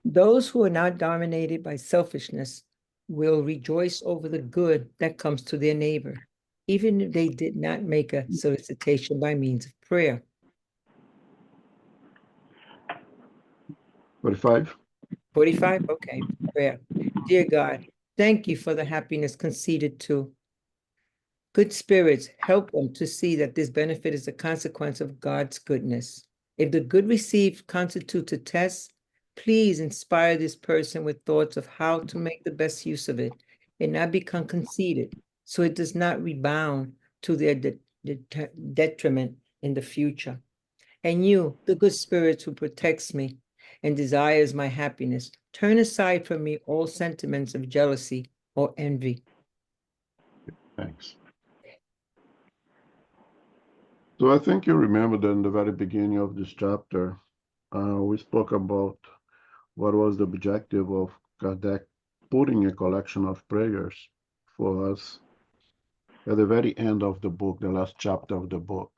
Those who are not dominated by selfishness will rejoice over the good that comes to their neighbor, even if they did not make a solicitation by means of prayer. 45. 45? Okay, prayer. Dear God, thank you for the happiness conceded to good spirits. Help them to see that this benefit is a consequence of God's goodness. If the good received constitutes a test, please inspire this person with thoughts of how to make the best use of it and not become conceited, so it does not rebound to their detriment in the future. And you, the good spirit who protects me and desires my happiness, turn aside from me all sentiments of jealousy or envy. Thanks. So I think you remember that in the very beginning of this chapter, we spoke about what was the objective of Kardec putting a collection of prayers for us at the very end of the book, the last chapter of the book.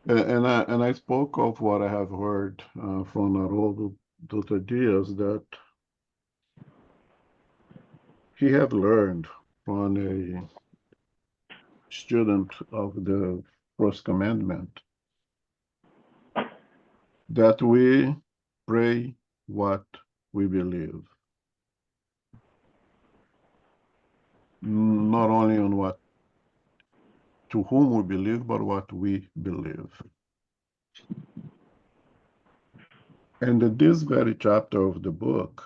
And I spoke of what I have heard from Haroldo Dutra Dias, that he had learned from a student of the First Commandment that we pray what we believe. Not only on what to whom we believe, but what we believe. And in this very chapter of the book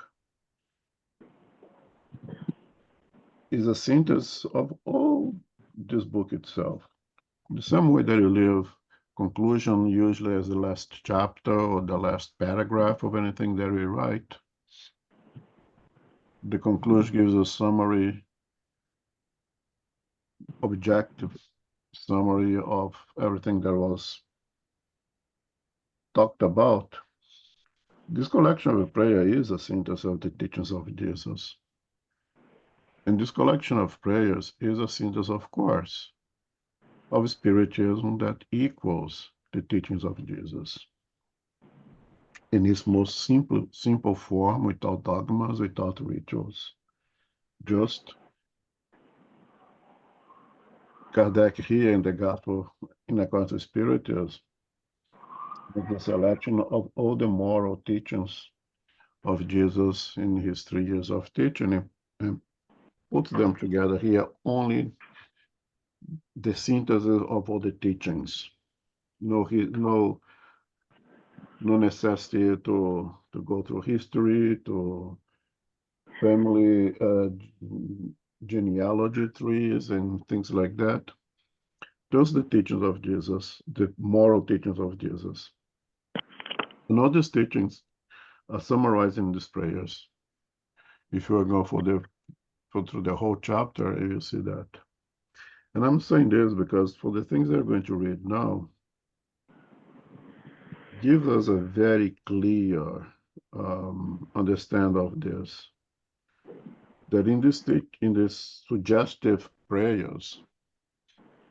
is a synthesis of all this book itself. The same way that you live, conclusion usually as the last chapter or the last paragraph of anything that we write. The conclusion gives a summary, objective summary of everything that was talked about. This collection of prayer is a synthesis of the teachings of Jesus. And this collection of prayers is a synthesis, of course, of Spiritism that equals the teachings of Jesus in its most simple form, without dogmas, without rituals. Just Kardec here in the Gospel in accordance with Spiritism, the selection of all the moral teachings of Jesus in his 3 years of teaching, and puts them together here, only the synthesis of all the teachings. No necessity to go through history, to family genealogy trees and things like that. Just the teachings of Jesus, the moral teachings of Jesus. And all these teachings are summarized in these prayers. If you go through the whole chapter, you see that. And I'm saying this because for the things that we're going to read now, gives us a very clear understand of this. That in this suggestive prayers,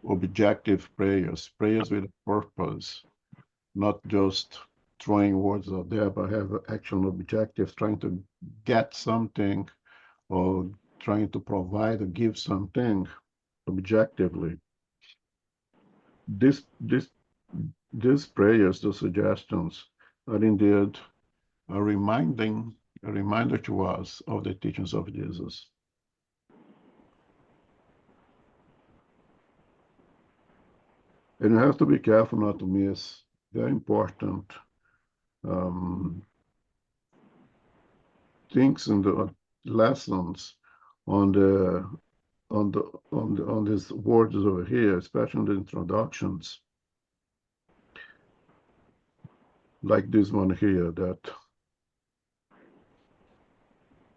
objective prayers, prayers with a purpose, not just throwing words out there, but have actual objectives, trying to get something or trying to provide or give something objectively. These prayers, the suggestions, are indeed a reminder to us of the teachings of Jesus. And you have to be careful not to miss very important things in the lessons on these words over here, especially in the introductions, like this one here, that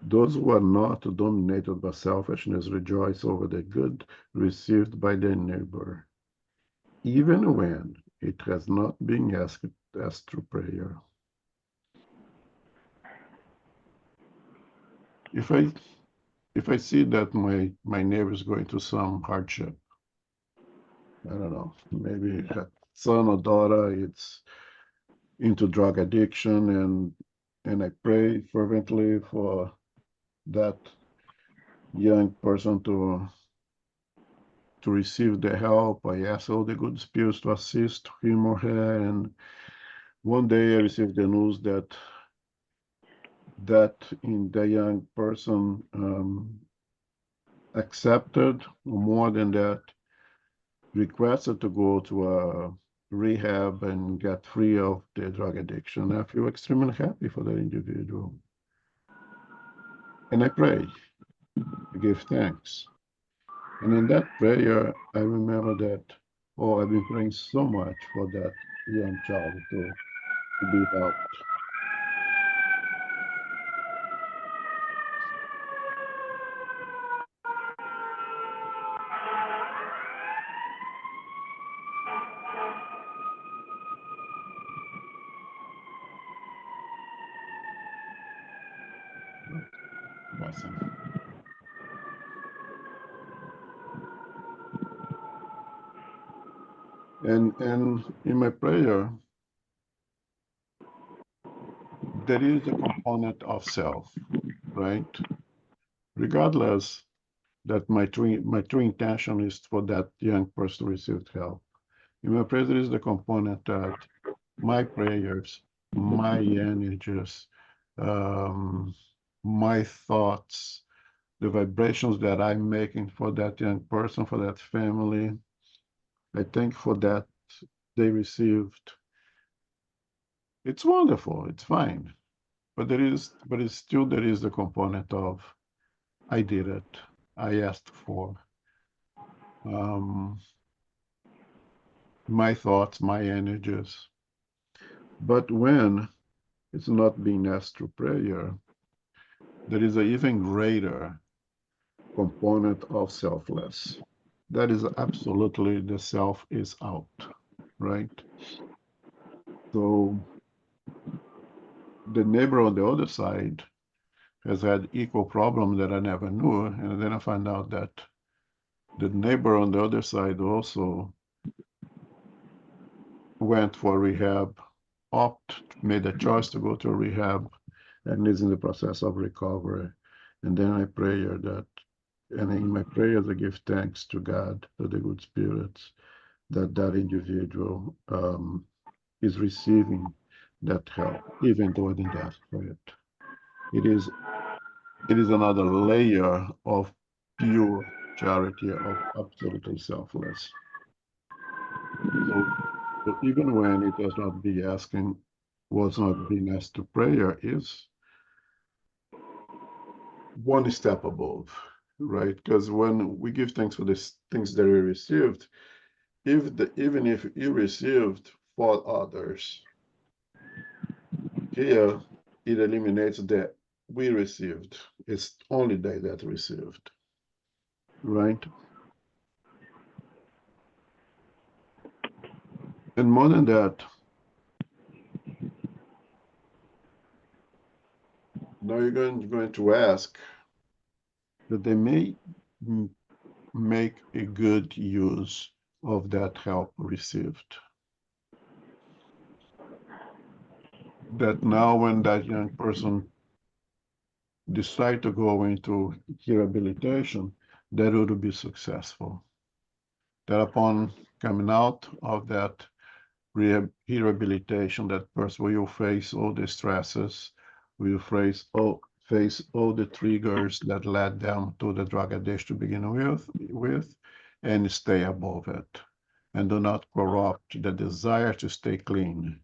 those who are not dominated by selfishness rejoice over the good received by their neighbor, even when it has not been asked through prayer. If I see that my neighbor is going through some hardship, I don't know, maybe a son or daughter, it's into drug addiction, and I pray fervently for that young person to receive the help. I ask all the good spirits to assist him or her. And one day I received the news that in the young person accepted, or more than that, requested to go to a rehab and get free of the drug addiction. I feel extremely happy for that individual. And I pray, I give thanks. And in that prayer, I remember that, oh, I've been praying so much for that young child to be helped. Awesome. And in my prayer, there is a component of self, right? Regardless that my true intention is for that young person to receive help. In my prayer, there is the component that my prayers, my energies, um, my thoughts, the vibrations that I'm making for that young person, for that family, I thank for that they received. It's wonderful, it's fine. But it's still there is the component of I did it, I asked for. Um, my thoughts, my energies. But when it's not being asked through prayer, there is an even greater component of selfless. That is absolutely the self is out, right? So the neighbor on the other side has had equal problem that I never knew. And then I find out that the neighbor on the other side also went for rehab, made a choice to go to rehab, and is in the process of recovery. And then I pray that, and in my prayers, I give thanks to God, to the good spirits, that that individual is receiving that help, even though I didn't ask for it. It is another layer of pure charity, of absolutely selfless. So, so even when it was not be asking, was not being asked to prayer, is one step above, right? Because when we give thanks for the things that we received, even if you received for others, here it eliminates that we received. It's only they that received, right? And more than that, now you're going to ask that they may make a good use of that help received. That now when that young person decide to go into rehabilitation, that it will be successful. That upon coming out of that rehabilitation, that person will face all the stresses, will face all the triggers that led them to the drug addiction to begin with, and stay above it, and do not corrupt the desire to stay clean.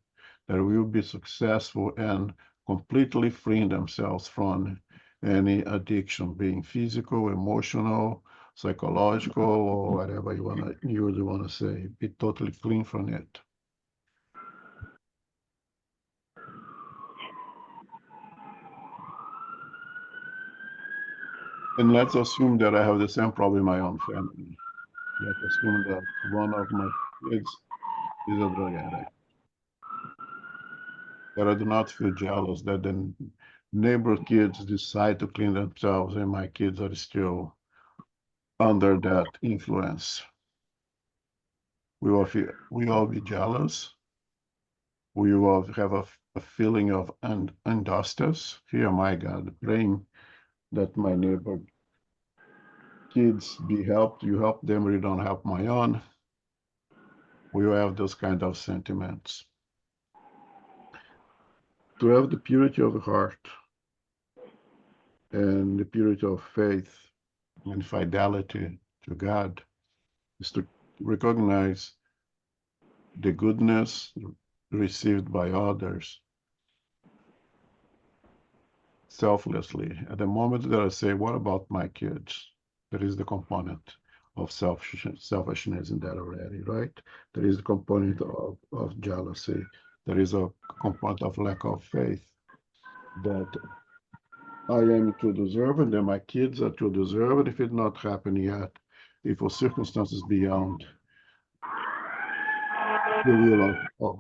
That will be successful and completely freeing themselves from any addiction, being physical, emotional, psychological, or whatever you really want to say. Be totally clean from it. And let's assume that I have the same problem in my own family. Let's assume that one of my kids is a drug addict. That I do not feel jealous that the neighbor kids decide to clean themselves and my kids are still under that influence. We all be jealous, We will have a feeling of injustice. Here, my God, praying that my neighbor kids be helped. You help them, you don't help my own. We will have those kind of sentiments. To have the purity of the heart and the purity of faith and fidelity to God is to recognize the goodness received by others selflessly. At the moment that I say, what about my kids? There is the component of selfishness in that already, right? There is a component of jealousy. There is a component of lack of faith that I am to deserve and then my kids are to deserve it if it's not happened yet, if for circumstances beyond the will of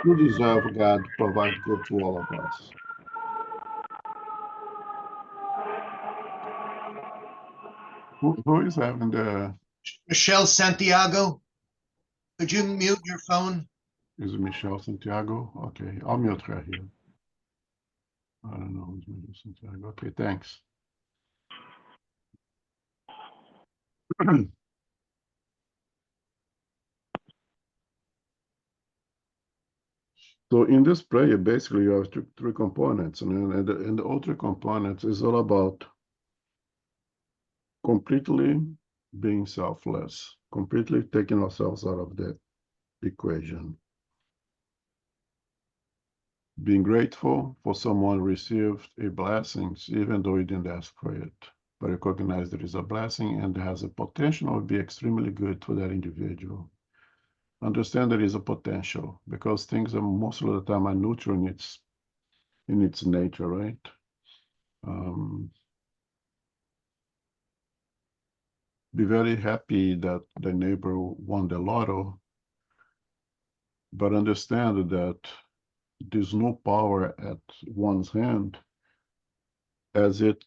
you deserve God provide good to all of us. Who is having the Michelle Santiago, could you mute your phone? is it Michelle Santiago? Okay, I'll mute her here. I don't know who's Michelle Santiago. Okay, thanks. So in this prayer, basically you have three components, and the other three components is all about completely being selfless, completely taking ourselves out of the equation. Being grateful for someone received a blessing, even though he didn't ask for it, but recognize there is a blessing and has a potential to be extremely good for that individual. Understand there is a potential because things are most of the time are neutral in its nature, right? Be very happy that the neighbor won the lotto, but understand that there's no power at one's hand as it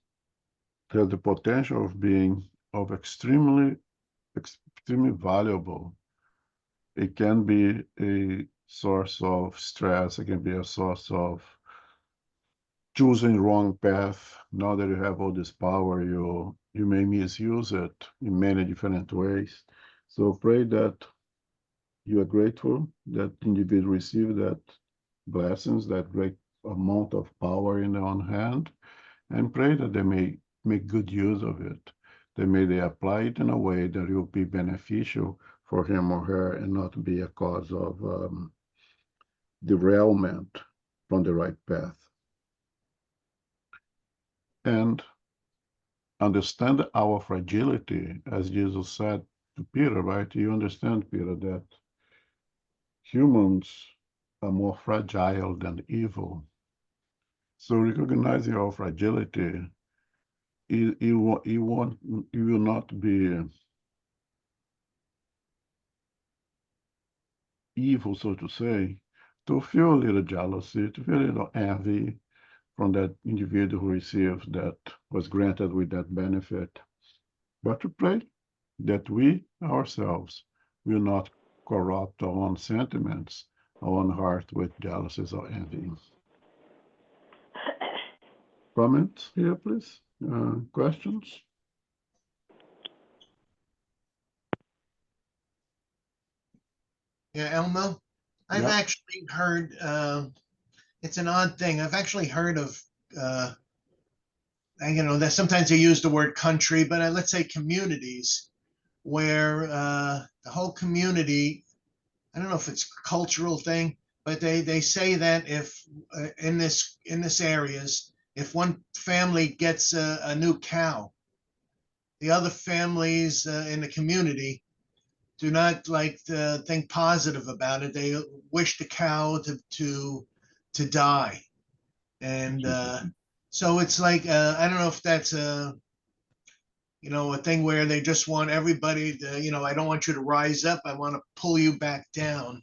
has the potential of being of extremely valuable. It can be a source of stress. It can be a source of choosing wrong path. Now that you have all this power, you may misuse it in many different ways. So pray that you are grateful that individual receive that blessings, that great amount of power in their own hand, and pray that they may make good use of it. They apply it in a way that it will be beneficial for him or her and not be a cause of derailment from the right path. And understand our fragility, as Jesus said to Peter, right? You understand, Peter, that humans are more fragile than evil. So recognizing our fragility, it will not be evil, so to say, to feel a little jealousy, to feel a little envy from that individual who received that, was granted with that benefit. But to pray that we ourselves will not corrupt our own sentiments, our own heart with jealousies or envy. Comments here, please? Questions? Yeah, Elmo, I've Yep. actually heard, it's an odd thing. I've actually heard of, that sometimes they use the word country, but let's say communities where the whole community, I don't know if it's a cultural thing, but they say that if in this areas, if one family gets a new cow, the other families in the community do not think positive about it. They wish the cow to die, and so it's like I don't know if that's a thing where they just want everybody to, I don't want you to rise up. I want to pull you back down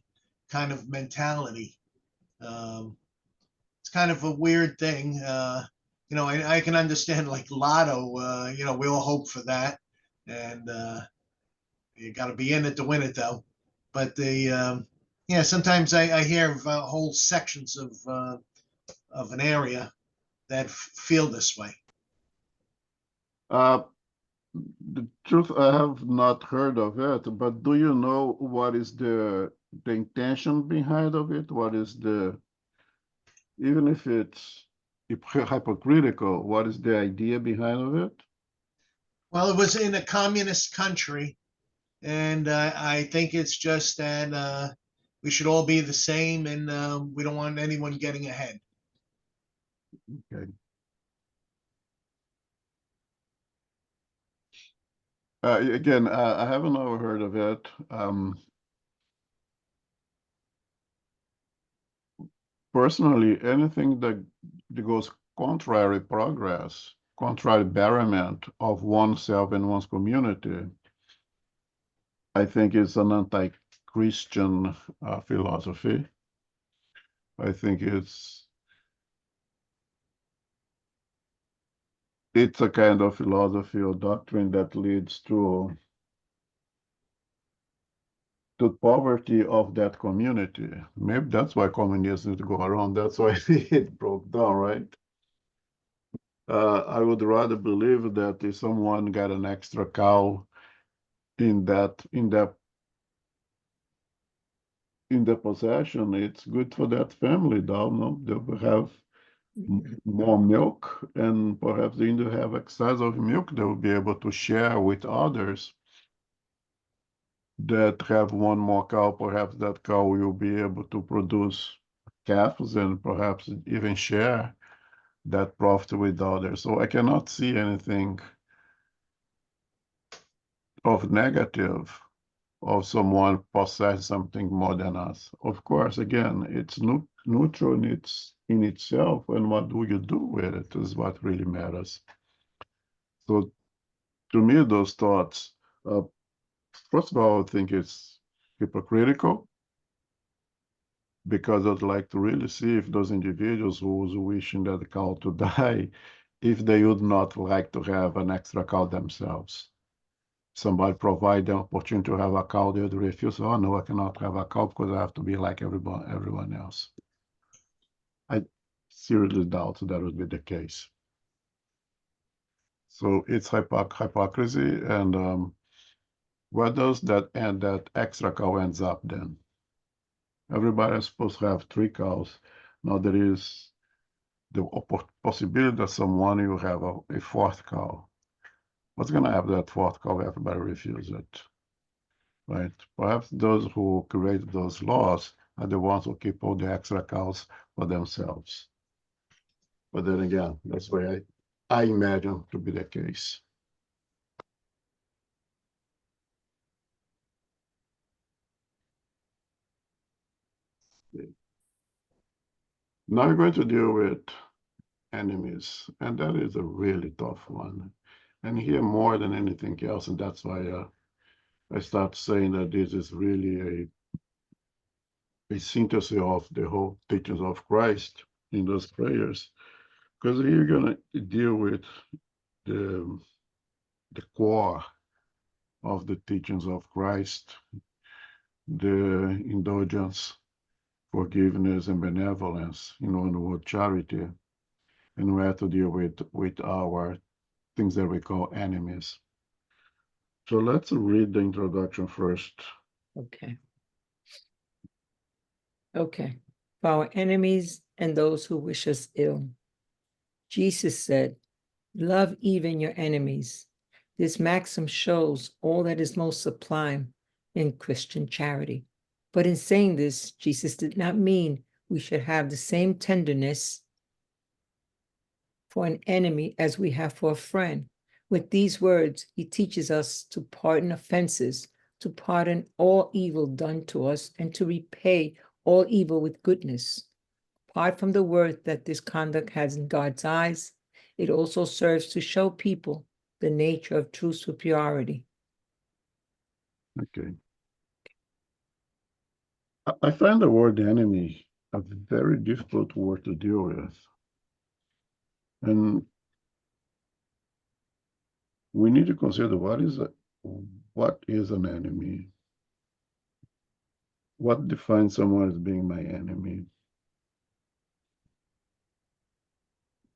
kind of mentality. It's kind of a weird thing. I can understand like lotto, we all hope for that. And you got to be in it to win it though. But Yeah, sometimes I hear of whole sections of an area that feel this way. Uh, the truth, I have not heard of it, but do you know what is the intention behind of it? What is the, even if it's hypocritical, what is the idea behind of it? Well, it was in a communist country, and I think it's just that we should all be the same, and we don't want anyone getting ahead. Okay. Again, I haven't ever heard of it. Personally, anything that goes contrary progress, contrary betterment of oneself and one's community, I think is an anti-Christian philosophy. I think it's a kind of philosophy or doctrine that leads to poverty of that community. Maybe that's why communism to go around. That's why it broke down, right? I would rather believe that if someone got an extra cow in that in the possession, it's good for that family. They will have more milk, and perhaps they do have excess of milk. They will be able to share with others that have one more cow. Perhaps that cow will be able to produce calves and perhaps even share that profit with others. So I cannot see anything of negative of someone possess something more than us. Of course, again, it's neutral in itself, and what do you do with it is what really matters. So to me, those thoughts, uh, first of all, I think it's hypocritical because I'd like to really see if those individuals who's wishing that cow to die, if they would not like to have an extra cow themselves. Somebody provide the opportunity to have a cow, they would refuse. Oh no, I cannot have a cow because I have to be like everyone else. I seriously doubt that would be the case. So it's hypocrisy, and where does that extra cow ends up then? Everybody is supposed to have 3 cows. Now there is the possibility that someone will have a 4th cow. What's going to happen to that 4th cow? Everybody refuses it. Right? Perhaps those who create those laws are the ones who keep all the extra cows for themselves. But then again, that's why I imagine to be the case. Now we're going to deal with enemies, and that is a really tough one. And here more than anything else, and that's why I start saying that this is really a synthesis of the whole teachings of Christ in those prayers. Because you're going to deal with the core of the teachings of Christ, the indulgence, forgiveness, and benevolence, and the word charity. And we have to deal with our things that we call enemies. So let's read the introduction first. Okay. Okay. For our enemies and those who wish us ill. Jesus said, love even your enemies. This maxim shows all that is most sublime in Christian charity. But in saying this, Jesus did not mean we should have the same tenderness for an enemy as we have for a friend. With these words, he teaches us to pardon offenses, to pardon all evil done to us, and to repay all evil with goodness. Apart from the worth that this conduct has in God's eyes, it also serves to show people the nature of true superiority. Okay. I find the word enemy a very difficult word to deal with. And we need to consider what is an enemy. what defines someone as being my enemy?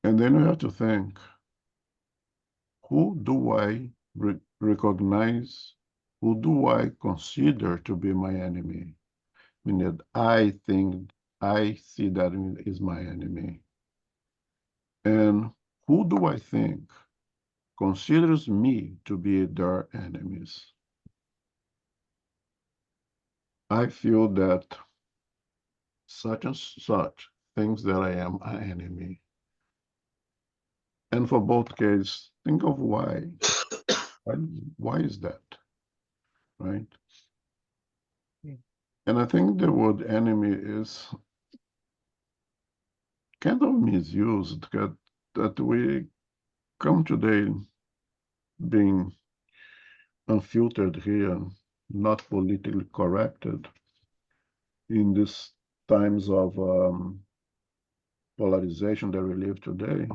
And then you have to think, who do I recognize? Who do I consider to be my enemy? I mean, that I think, I see that is my enemy. And who do I think considers me to be their enemies? I feel that such and such thinks that I am an enemy. And for both cases, think of why. Why is that? Right? And I think the word enemy is kind of misused, that we come today being unfiltered here, not politically corrected in these times of polarization that we live today.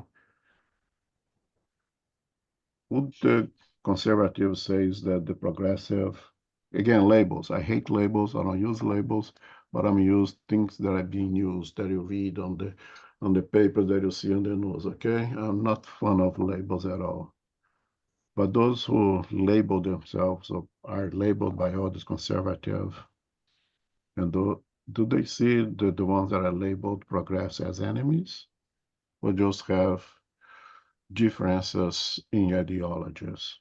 Would the conservative says that the progressive, again, labels. I hate labels. I don't use labels, but I'm used things that are being used that you read on the paper that you see on the news. Okay, I'm not fond of labels at all. But those who label themselves or are labeled by others conservative, and do they see the ones that are labeled progressive as enemies, or just have differences in ideologies?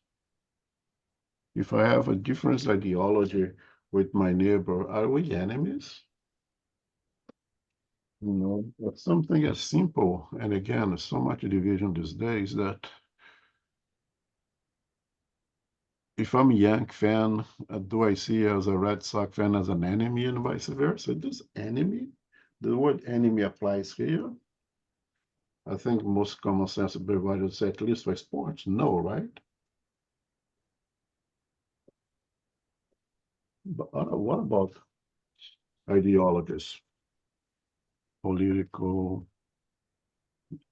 If I have a different ideology with my neighbor, are we enemies? You know, but something as simple, and again, so much division these days that if I'm a Yankee fan, do I see as a Red Sox fan as an enemy and vice versa? Does enemy, the word enemy applies here? I think most common sense providers say, at least for sports, no, right? But what about ideologies, political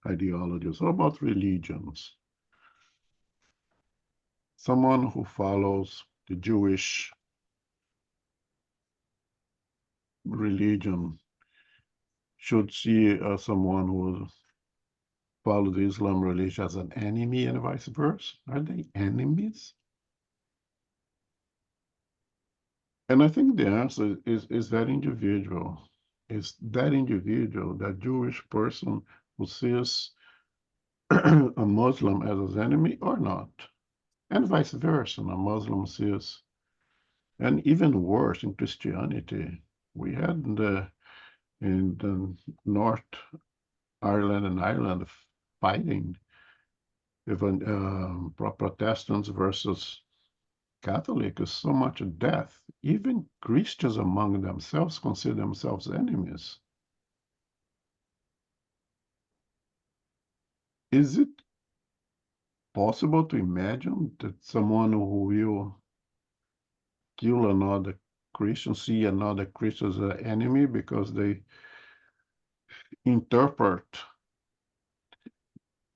ideologies? What about religions? Someone who follows the Jewish religion should see someone who follows the Islam religion as an enemy and vice versa. Are they enemies? And I think the answer is that individual. Is that individual, that Jewish person who sees a Muslim as his enemy or not? And vice versa, a Muslim sees, and even worse in Christianity. We had in the North Ireland and Ireland fighting, even Protestants versus Catholics, so much death. Even Christians among themselves consider themselves enemies. Is it possible to imagine that someone who will kill another Christian, see another Christian as an enemy because they interpret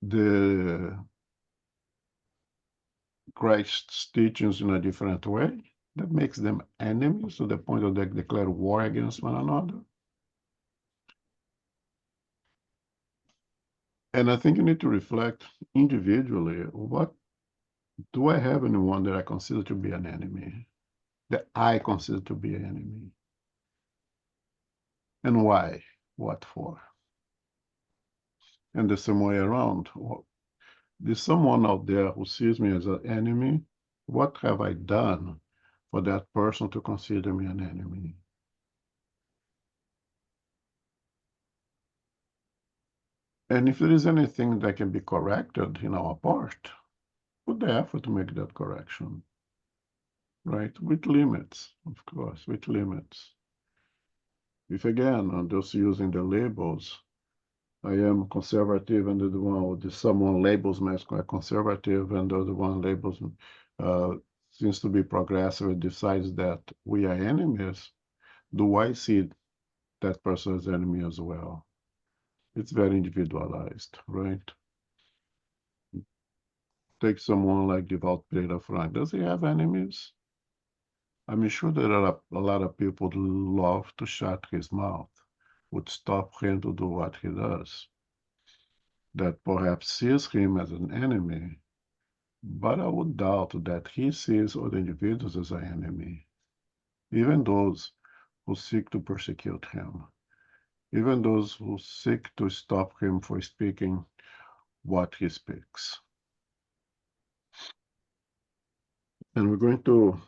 the Christ's teachings in a different way? That makes them enemies to the point that they declare war against one another. And I think you need to reflect individually, what do I have anyone that I consider to be an enemy, that I consider to be an enemy? And why? What for? And the same way around. There's someone out there who sees me as an enemy. What have I done for that person to consider me an enemy? And if there is anything that can be corrected in our part, put the effort to make that correction, right? With limits, of course, with limits. If again, I'm just using the labels, I am conservative, and the one, someone labels me as conservative, and the other one labels me, seems to be progressive and decides that we are enemies, do I see that person as enemy as well? It's very individualized, right? Take someone like Devout Peter Frank. Does he have enemies? I'm sure there are a lot of people who love to shut his mouth, would stop him to do what he does, that perhaps sees him as an enemy, but I would doubt that he sees other individuals as an enemy, even those who seek to persecute him, even those who seek to stop him from speaking what he speaks. And we're going to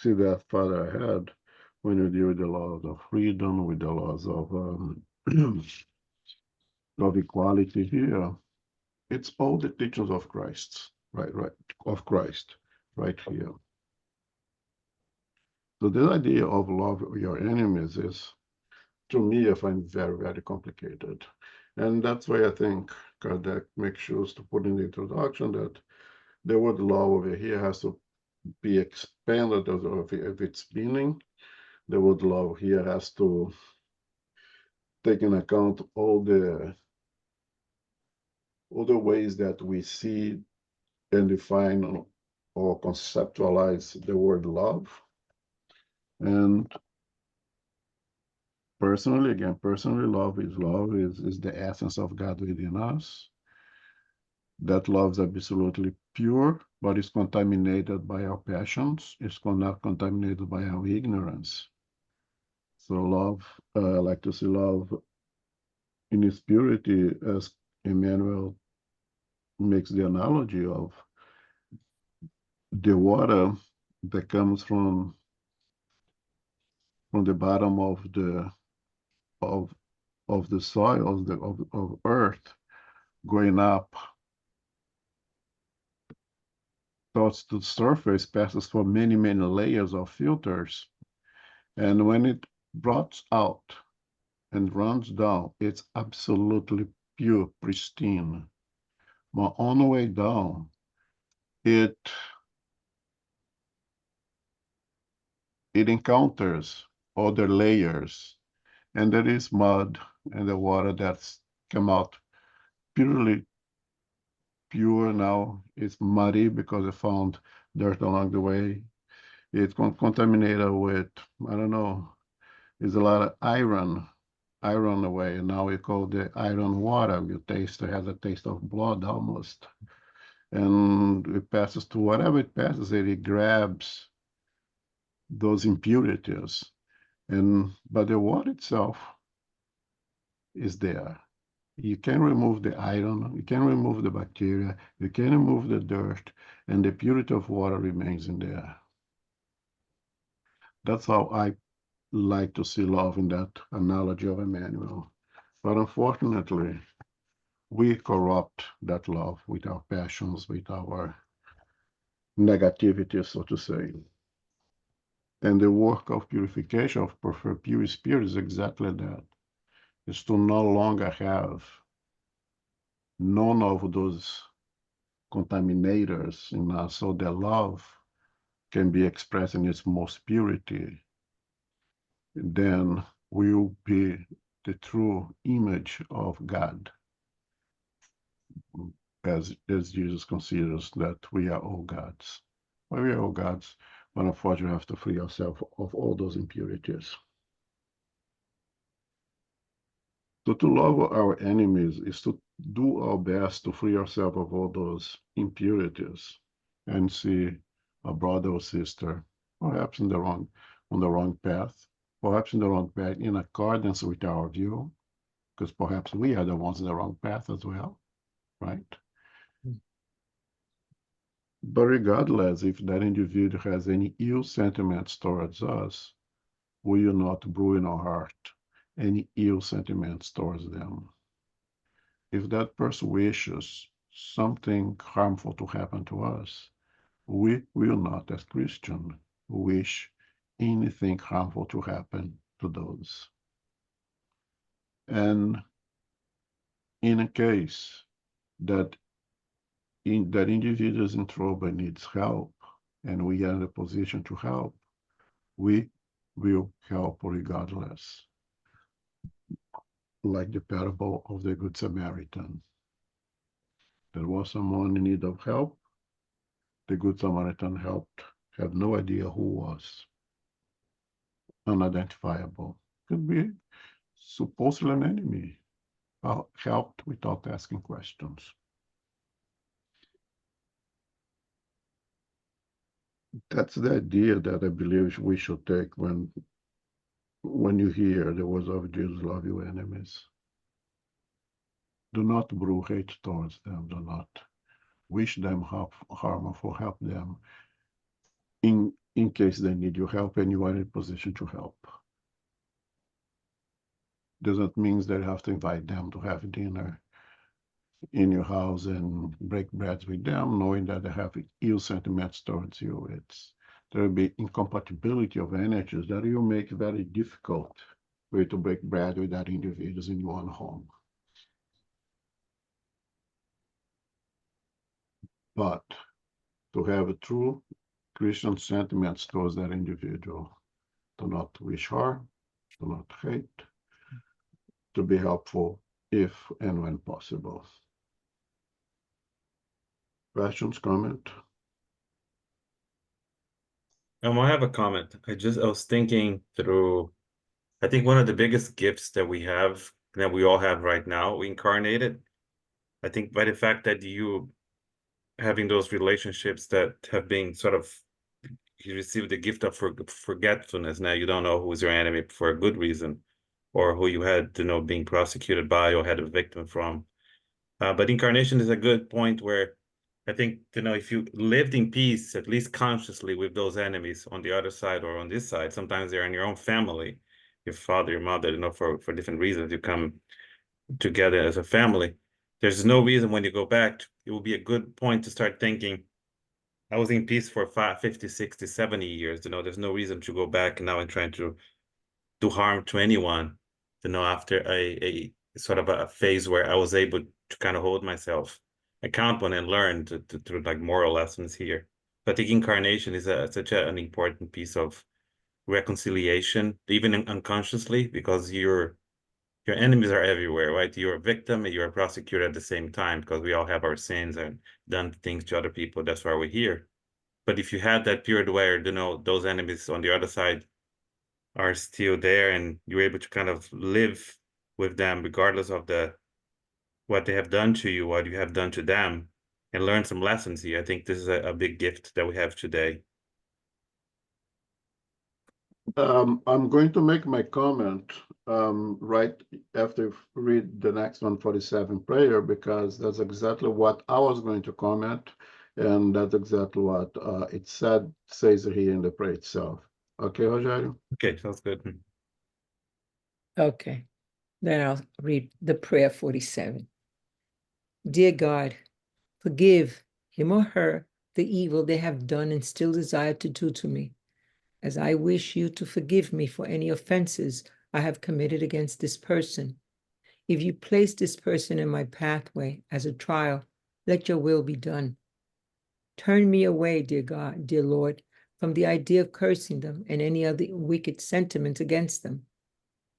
see that further ahead when we deal with the laws of freedom, with the laws of equality here. It's all the teachings of Christ, right, of Christ, right here. So this idea of love your enemies is, to me, I find very, very complicated. And that's why I think Kardec makes sure to put in the introduction that the word love over here has to be expanded of its meaning. The word love here has to take into account all the ways that we see and define or conceptualize the word love. And personally, love is the essence of God within us. That love is absolutely pure, but it's contaminated by our passions. It's not contaminated by our ignorance. So love, I like to see love in its purity, as Emmanuel makes the analogy of the water that comes from the bottom of the soil of earth, going up towards the surface, passes for many layers of filters, and when it drops out and runs down, it's absolutely pure, pristine. But on the way down, it encounters other layers, and there is mud and the water that's come out purely pure. Now it's muddy because it found dirt along the way. It's contaminated with, I don't know, there's a lot of iron away, and now we call the iron water. You taste, it has a taste of blood almost. And it passes to whatever it passes, it grabs those impurities. But the water itself is there. You can remove the iron, you can remove the bacteria, you can remove the dirt, and the purity of water remains in there. That's how I like to see love in that analogy of Emmanuel. But unfortunately, we corrupt that love with our passions, with our negativity, so to say. And the work of purification of pure spirit is exactly that. Is to no longer have none of those contaminators in us, so that love can be expressed in its most purity. Then we will be the true image of God, as Jesus considers that we are all gods. Well, we are all gods, but unfortunately we have to free ourselves of all those impurities. So to love our enemies is to do our best to free ourselves of all those impurities and see a brother or sister, perhaps on the wrong path, perhaps in the wrong path in accordance with our view, because perhaps we are the ones in the wrong path as well, right? But regardless, if that individual has any ill sentiments towards us, we will not brew in our heart any ill sentiments towards them. If that person wishes something harmful to happen to us, we will not, as Christians, wish anything harmful to happen to those. And in a case that that individual is in trouble and needs help, and we are in a position to help, we will help regardless. Like the parable of the Good Samaritan. There was someone in need of help. The Good Samaritan helped had no idea who was, unidentifiable. Could be supposedly an enemy, helped without asking questions. That's the idea that I believe we should take when you hear the words of Jesus, love your enemies. Do not brew hate towards them. Do not wish them harm or help them in case they need your help and you are in a position to help. Doesn't mean that you have to invite them to have dinner in your house and break bread with them, knowing that they have ill sentiments towards you. There will be incompatibility of energies that will make it very difficult for you to break bread with that individuals in your own home. But to have a true Christian sentiments towards that individual, do not wish harm, do not hate, to be helpful if and when possible. Questions, comment? I have a comment. I was thinking through, I think one of the biggest gifts that we all have right now, we incarnated, I think by the fact that you having those relationships that have been sort of, you receive the gift of forgetfulness. Now you don't know who's your enemy for a good reason, or who you had, being prosecuted by or had a victim from. But incarnation is a good point where I think, if you lived in peace, at least consciously, with those enemies on the other side or on this side, sometimes they're in your own family, your father, your mother, for different reasons, you come together as a family. There's no reason when you go back, it will be a good point to start thinking, I was in peace for 50, 60, 70 years. There's no reason to go back now and trying to do harm to anyone, after a sort of a phase where I was able to kind of hold myself accountable and learn through like moral lessons here. But I think incarnation is such an important piece of reconciliation, even unconsciously, because your enemies are everywhere, right? You're a victim and you're a prosecutor at the same time, because we all have our sins and done things to other people. That's why we're here. But if you had that period where, those enemies on the other side are still there and you're able to kind of live with them regardless of what they have done to you, what you have done to them, and learn some lessons here. I think this is a big gift that we have today. I'm going to make my comment right after you read the next 147 prayer, because that's exactly what I was going to comment, and that's exactly what it says here in the prayer itself. Okay, Rogério? Okay, sounds good. Okay, then I'll read the prayer 47. Dear God, forgive him or her the evil they have done and still desire to do to me, as I wish you to forgive me for any offenses I have committed against this person. If you place this person in my pathway as a trial, let your will be done. Turn me away, dear God, dear Lord, from the idea of cursing them and any other wicked sentiment against them.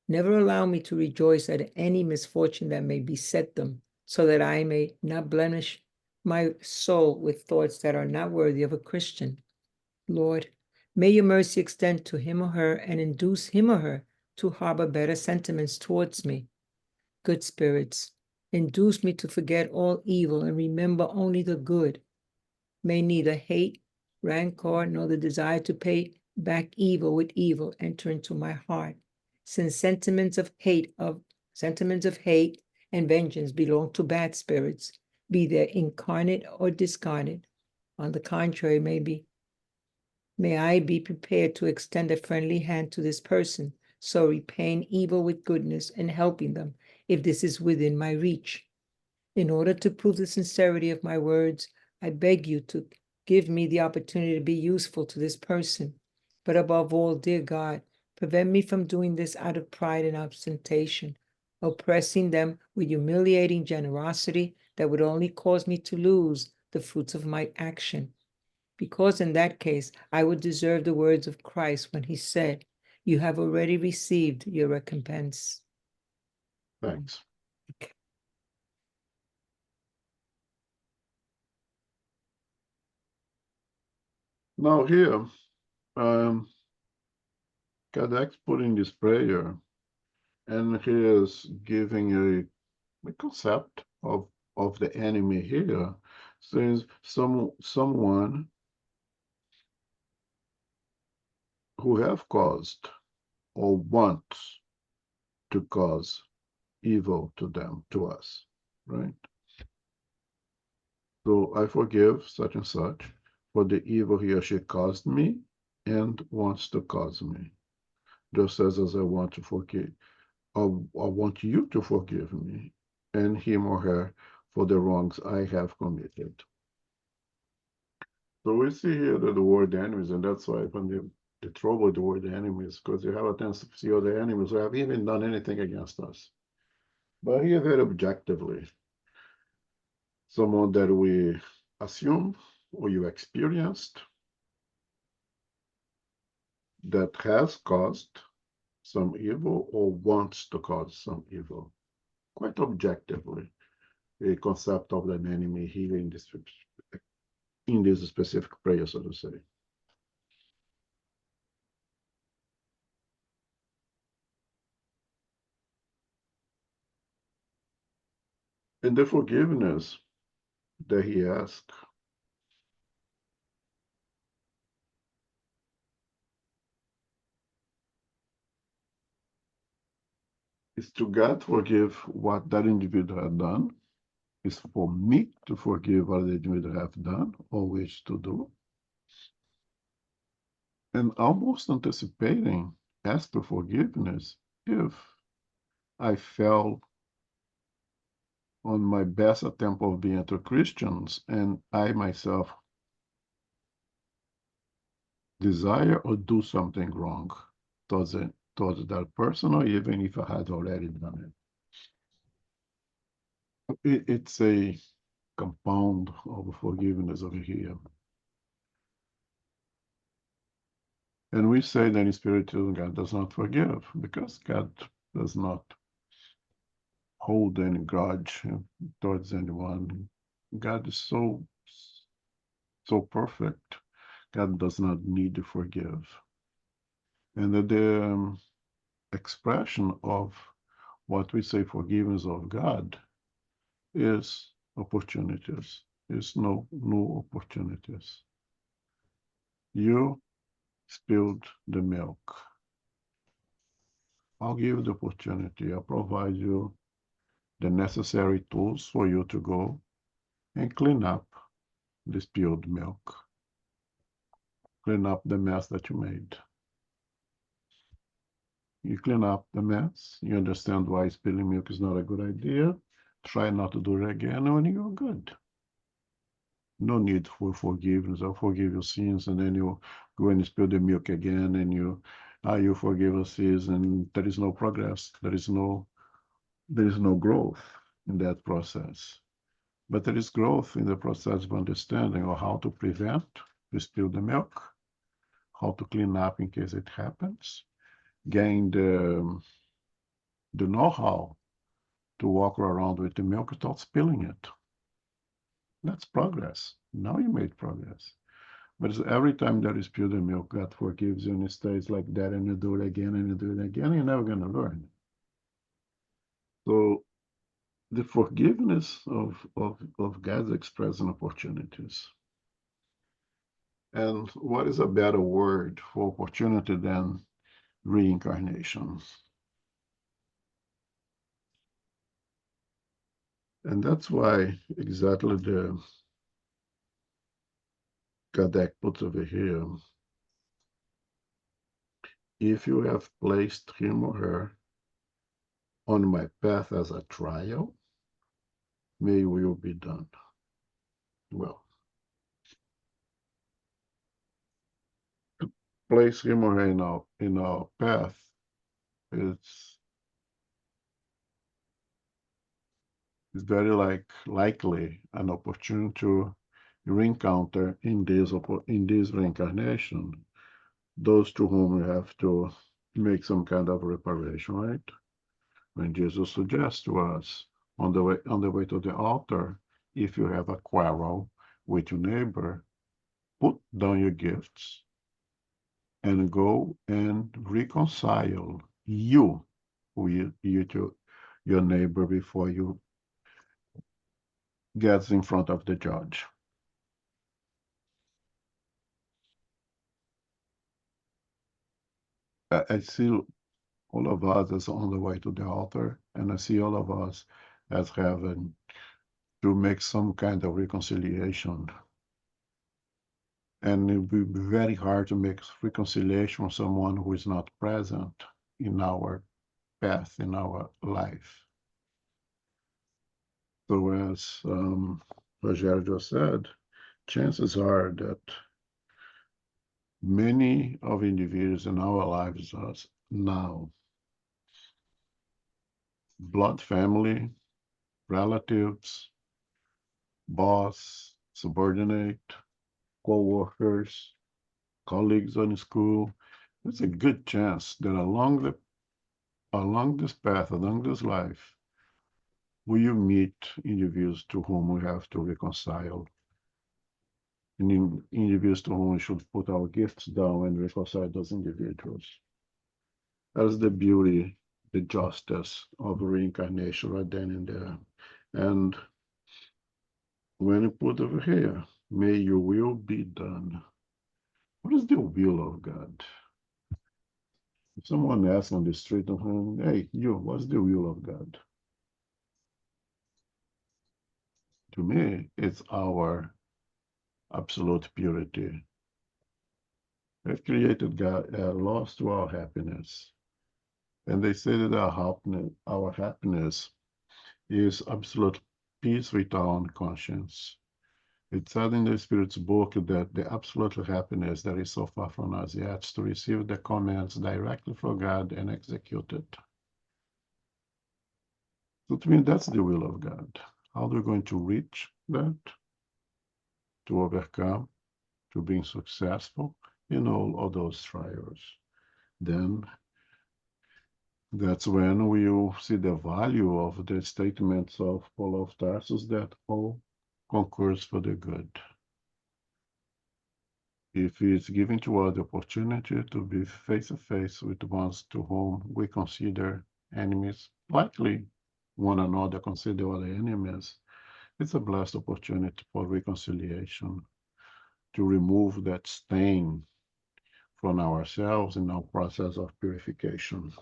Never allow me to rejoice at any misfortune that may beset them, so that I may not blemish my soul with thoughts that are not worthy of a Christian. Lord, may your mercy extend to him or her and induce him or her to harbor better sentiments towards me. Good spirits, induce me to forget all evil and remember only the good. May neither hate, rancor, nor the desire to pay back evil with evil enter into my heart, since sentiments of hate and vengeance belong to bad spirits, be they incarnate or discarnate. On the contrary, may I be prepared to extend a friendly hand to this person, so repaying evil with goodness and helping them, if this is within my reach. In order to prove the sincerity of my words, I beg you to give me the opportunity to be useful to this person. But above all, dear God, prevent me from doing this out of pride and ostentation, oppressing them with humiliating generosity that would only cause me to lose the fruits of my action. Because in that case, I would deserve the words of Christ when he said, "You have already received your recompense." Thanks. Okay. Now here, Kadek's putting this prayer, and he is giving a concept of the enemy here. Says someone who have caused or wants to cause evil to them, to us, right? So I forgive such and such for the evil he or she caused me and wants to cause me. Just as I want to forgive, I want you to forgive me and him or her for the wrongs I have committed. So we see here that the word enemies, and that's why when the trouble with the word enemies, because you have a tendency to see other enemies who have even done anything against us. But here, very objectively, someone that we assume or you experienced that has caused some evil or wants to cause some evil, quite objectively, a concept of an enemy here in this specific prayer, so to say. And the forgiveness that he asked is to God forgive what that individual had done, is for me to forgive what the individual have done or wish to do. And almost anticipating, ask for forgiveness if I fell on my best attempt of being to Christians and I myself desire or do something wrong towards that person, or even if I had already done it. It's a compound of forgiveness over here. And we say that in Spiritism, God does not forgive because God does not hold any grudge towards anyone. God is so perfect. God does not need to forgive. And the expression of what we say forgiveness of God is opportunities, is no new opportunities. You spilled the milk. I'll give you the opportunity. I'll provide you the necessary tools for you to go and clean up the spilled milk. Clean up the mess that you made. You clean up the mess. You understand why spilling milk is not a good idea. Try not to do it again, and you're good. No need for forgiveness. I'll forgive your sins, and then you go and spill the milk again, and you forgive your sins, and there is no progress. There is no growth in that process. But there is growth in the process of understanding of how to prevent to spill the milk, how to clean up in case it happens, gain the know-how to walk around with the milk without spilling it. That's progress. Now you made progress. But every time that you spill the milk, God forgives you, and it stays like that, and you do it again, and you do it again, you're never going to learn. So the forgiveness of God's expressing opportunities. And what is a better word for opportunity than reincarnation? And that's why exactly the Kadek puts over here, if you have placed him or her on my path as a trial, may will be done. Well, to place him or her in our path, it's very likely an opportunity to re-encounter in this reincarnation those to whom we have to make some kind of reparation, right? When Jesus suggests to us on the way to the altar, if you have a quarrel with your neighbor, put down your gifts and go and reconcile you with your neighbor before you get in front of the judge. I see all of us as on the way to the altar, and I see all of us as having to make some kind of reconciliation. And it will be very hard to make reconciliation with someone who is not present in our path, in our life. So as Rogério said, chances are that many of individuals in our lives are now blood family, relatives, boss, subordinate, co-workers, colleagues on school. There's a good chance that along this path, along this life, we will meet individuals to whom we have to reconcile, and individuals to whom we should put our gifts down and reconcile those individuals. That is the beauty, the justice of reincarnation right then and there. And when you put over here, may your will be done. What is the will of God? If someone asks on the street, hey, you, what's the will of God? To me, it's our absolute purity. We've created God, laws to our happiness. And they say that our happiness is absolute peace with our own conscience. It said in the Spirit's book that the absolute happiness that is so far from us yet is to receive the commands directly from God and execute it. So to me, that's the will of God. How are we going to reach that? To overcome, to being successful in all of those trials. Then that's when we will see the value of the statements of Paul of Tarsus that all concurs for the good. If it's given to us the opportunity to be face to face with ones to whom we consider enemies, likely one another consider other enemies, it's a blessed opportunity for reconciliation, to remove that stain from ourselves in our process of purification.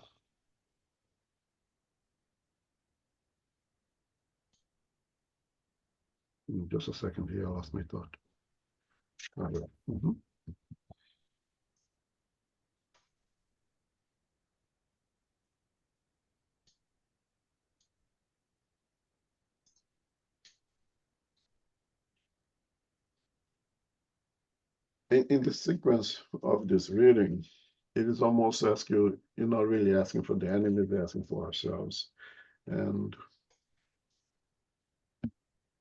Just a second here, I lost my thought. In the sequence of this reading, it is almost as you're not really asking for the enemy, we're asking for ourselves. And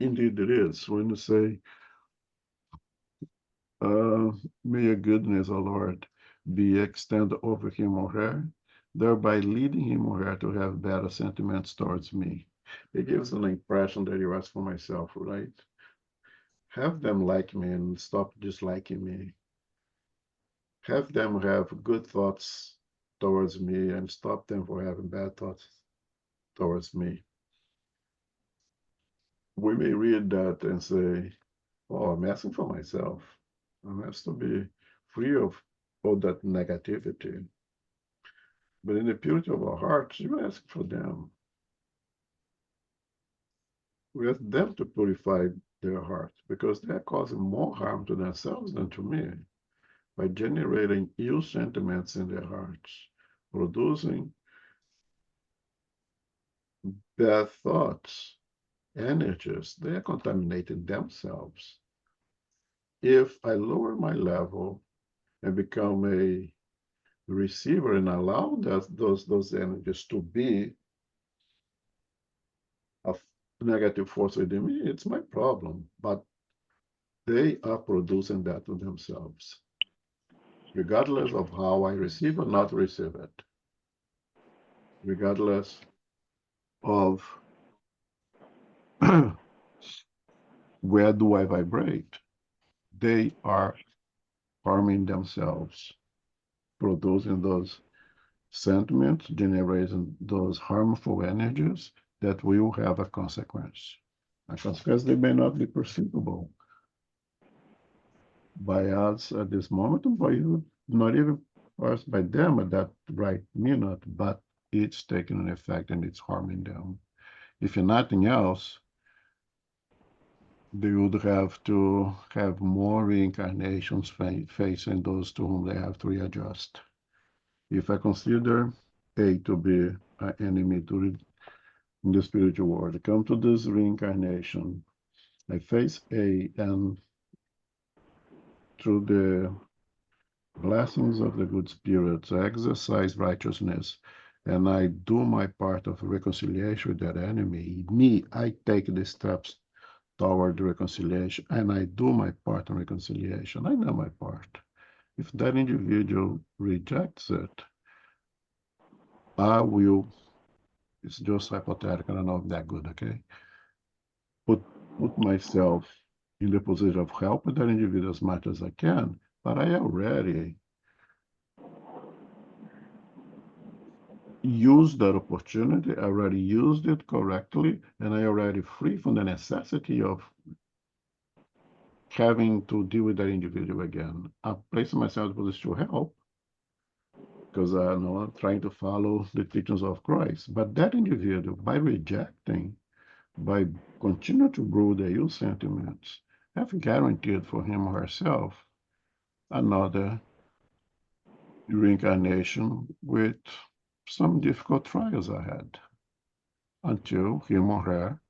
indeed it is. When you say, may your goodness, O Lord, be extended over him or her, thereby leading him or her to have better sentiments towards me. It gives an impression that you ask for myself, right? Have them like me and stop disliking me. Have them have good thoughts towards me and stop them from having bad thoughts towards me. We may read that and say, oh, I'm asking for myself. I'm asked to be free of all that negativity. But in the purity of our hearts, you ask for them. We ask them to purify their hearts because they're causing more harm to themselves than to me by generating ill sentiments in their hearts, producing bad thoughts, energies. They are contaminating themselves. If I lower my level and become a receiver and allow those energies to be a negative force within me, it's my problem. But they are producing that to themselves, regardless of how I receive or not receive it, regardless of where do I vibrate. They are harming themselves, producing those sentiments, generating those harmful energies that will have a consequence. A consequence that may not be perceivable by us at this moment, or by you, not even us by them at that right minute, but it's taking an effect and it's harming them. If nothing else, they would have to have more reincarnations facing those to whom they have to readjust. If I consider A to be an enemy in the spiritual world, I come to this reincarnation, I face A, and through the blessings of the good spirits, I exercise righteousness, and I do my part of reconciliation with that enemy. I take the steps toward reconciliation, and I do my part in reconciliation. I know my part. If that individual rejects it, I will, it's just hypothetical, I don't know if that good, okay? Put myself in the position of helping that individual as much as I can, but I already used that opportunity, I already used it correctly, and I already free from the necessity of having to deal with that individual again. I'm placing myself in a position to help because I'm trying to follow the teachings of Christ. But that individual, by rejecting, by continuing to brew the ill sentiments, have guaranteed for him or herself another reincarnation with some difficult trials ahead until him or her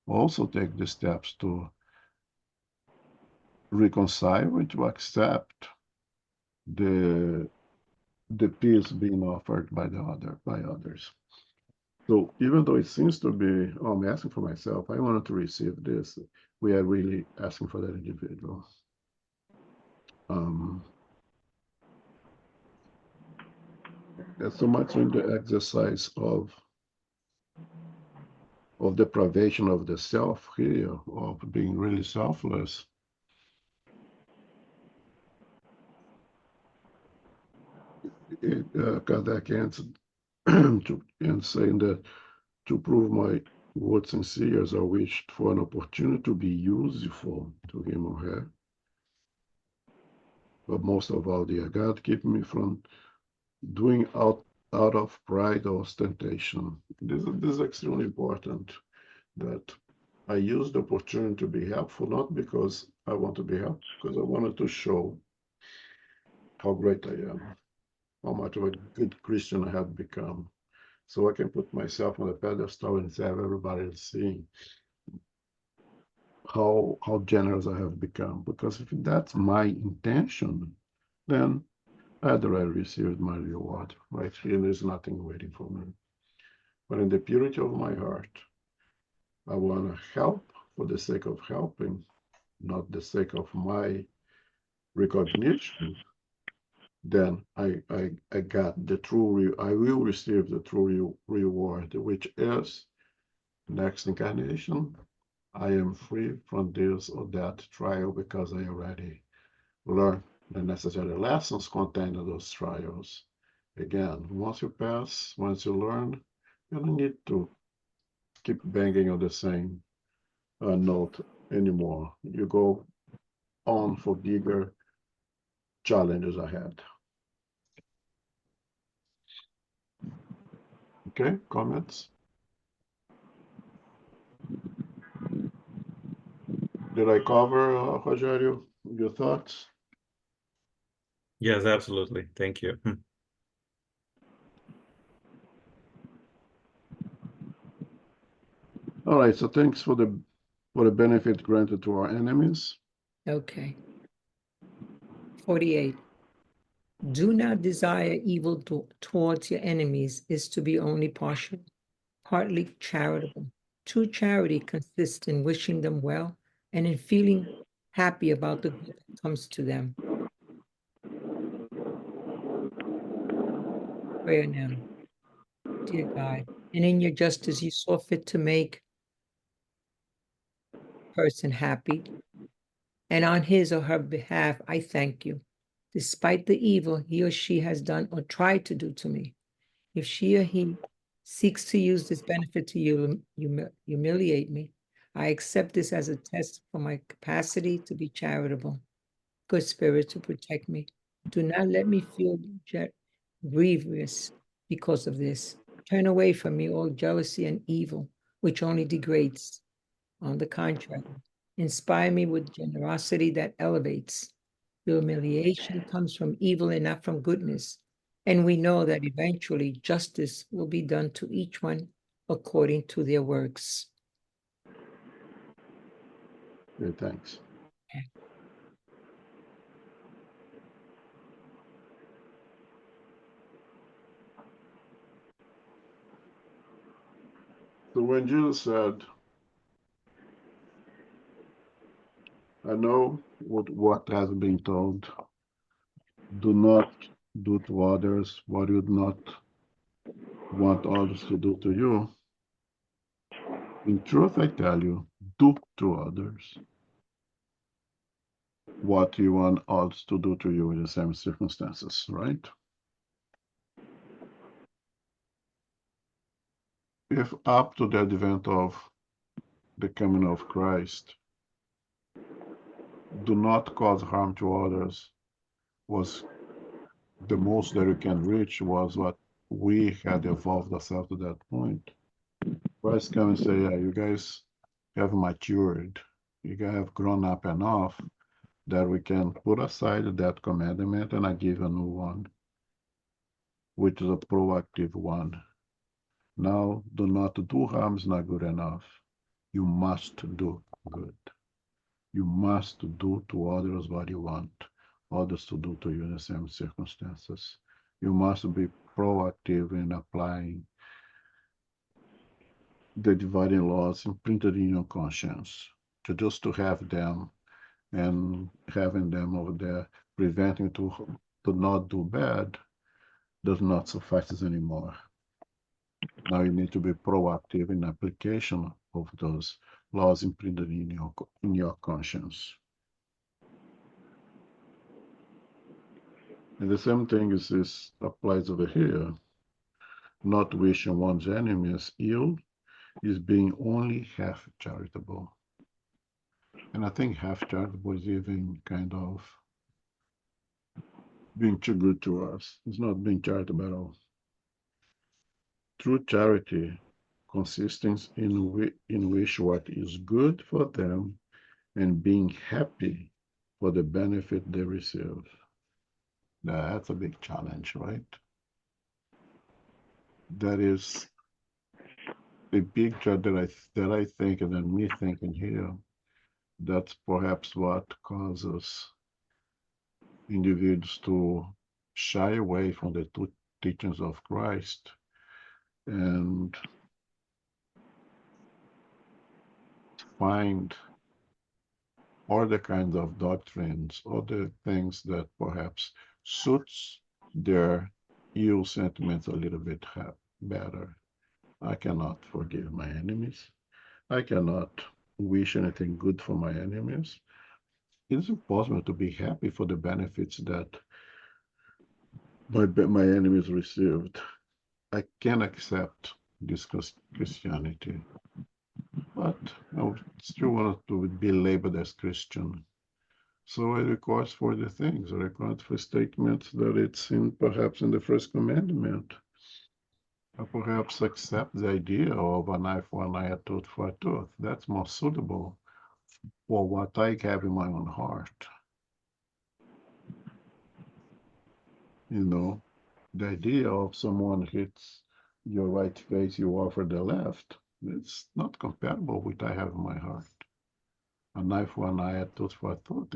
also take the steps to reconcile and to accept the peace being offered by others. So even though it seems to be, oh, I'm asking for myself, I wanted to receive this, we are really asking for that individual. There's so much in the exercise of deprivation of the self here, of being really selfless. Kardec answered and saying that to prove my words sincere, I wished for an opportunity to be useful to him or her. But most of all, dear God, keep me from doing out of pride or ostentation. This is extremely important, that I use the opportunity to be helpful, not because I want to be helpful, because I wanted to show how great I am, how much of a good Christian I have become. So I can put myself on a pedestal and have everybody seeing how generous I have become. Because if that's my intention, then I'd already received my reward. Right here, there's nothing waiting for me. But in the purity of my heart, I want to help for the sake of helping, not the sake of my recognition. Then I got the true, I will receive the true reward, which is next incarnation. I am free from this or that trial because I already learned the necessary lessons contained in those trials. Again, once you pass, once you learn, you don't need to keep banging on the same note anymore. You go on for bigger challenges ahead. Okay, comments? Did I cover, Rogério, your thoughts? Yes, absolutely. Thank you. All right, so thanks for the benefit granted to our enemies. Okay. 48. Do not desire evil towards your enemies is to be only partial, partly charitable. True charity consists in wishing them well and in feeling happy about the good that comes to them. Prayer now. Dear God, and in your justice you saw fit to make a person happy, and on his or her behalf I thank you. despite the evil he or she has done or tried to do to me. If she or he seeks to use this benefit to humiliate me, I accept this as a test for my capacity to be charitable. Good Spirit, to protect me. Do not let me feel grievous because of this. Turn away from me all jealousy and evil, which only degrades. On the contrary, inspire me with generosity that elevates. Humiliation comes from evil and not from goodness. And we know that eventually justice will be done to each one according to their works. Okay, thanks. So when Jesus said, I know what has been told, do not do to others what you do not want others to do to you. In truth, I tell you, do to others what you want others to do to you in the same circumstances, right? If up to the advent of the coming of Christ, do not cause harm to others was the most that you can reach, was what we had evolved ourselves to that point. Christ come and say, yeah, you guys have matured, you guys have grown up enough that we can put aside that commandment and I give a new one, which is a proactive one. Now, do not do harm is not good enough. You must do good. You must do to others what you want others to do to you in the same circumstances. You must be proactive in applying the dividing laws imprinted in your conscience, just to have them and having them over there preventing to not do bad does not suffice anymore. Now you need to be proactive in application of those laws imprinted in your conscience. And the same thing is this applies over here. Not wishing one's enemies ill is being only half charitable. And I think half charitable is even kind of being too good to us. It's not being charitable at all. True charity consists in which what is good for them and being happy for the benefit they receive. Now, that's a big challenge, right? That is a big challenge that I think, and then me thinking here, that's perhaps what causes individuals to shy away from the two teachings of Christ and find other kinds of doctrines, other things that perhaps suits their ill sentiments a little bit better. I cannot forgive my enemies. I cannot wish anything good for my enemies. It's impossible to be happy for the benefits that my enemies received. I can accept this Christianity, but I still want to be labeled as Christian. So it records for the things, it records for statements that it's in perhaps in the first commandment. I perhaps accept the idea of an eye for an eye, a tooth for a tooth. That's more suitable for what I have in my own heart. You know, the idea of someone hits your right face, you offer the left, it's not compatible with what I have in my heart. An eye for an eye, a tooth for a tooth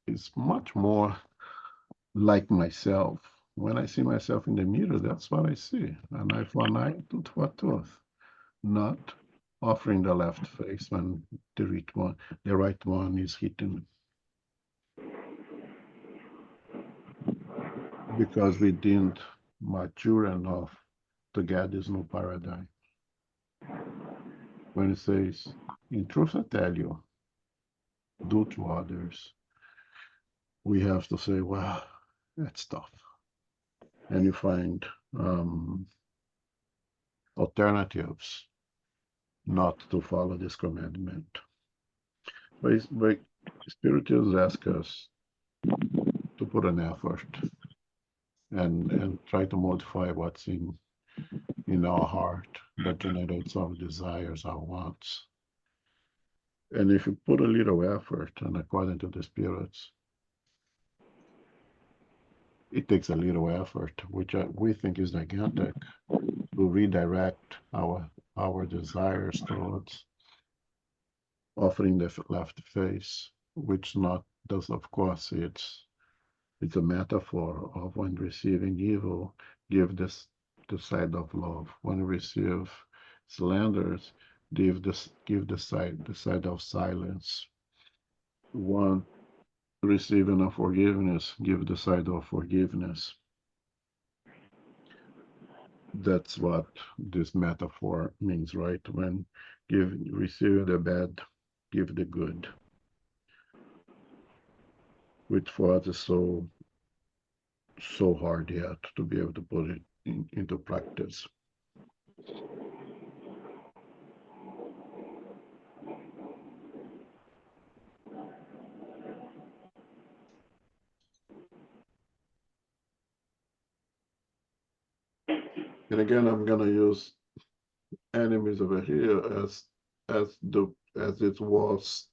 is much more like myself. When I see myself in the mirror, that's what I see. An eye for an eye, a tooth for a tooth. Not offering the left face when the right one is hitting. Because we didn't mature enough to get this new paradigm. When it says, in truth I tell you, do to others we have to say, well, that's tough. And you find alternatives not to follow this commandment. But Spiritism asks us to put an effort and try to modify what's in our heart that generates our desires, our wants. And if you put a little effort, and according to the spirits, it takes a little effort, which we think is gigantic, to redirect our desires towards offering the left face, which not does, of course, it's a metaphor of when receiving evil, give this the side of love. When you receive slanders, give the side of silence. One receiving of forgiveness, give the side of forgiveness. That's what this metaphor means, right? When receive the bad, give the good, which for us is so hard yet to be able to put it into practice. And again, I'm gonna use enemies over here as it was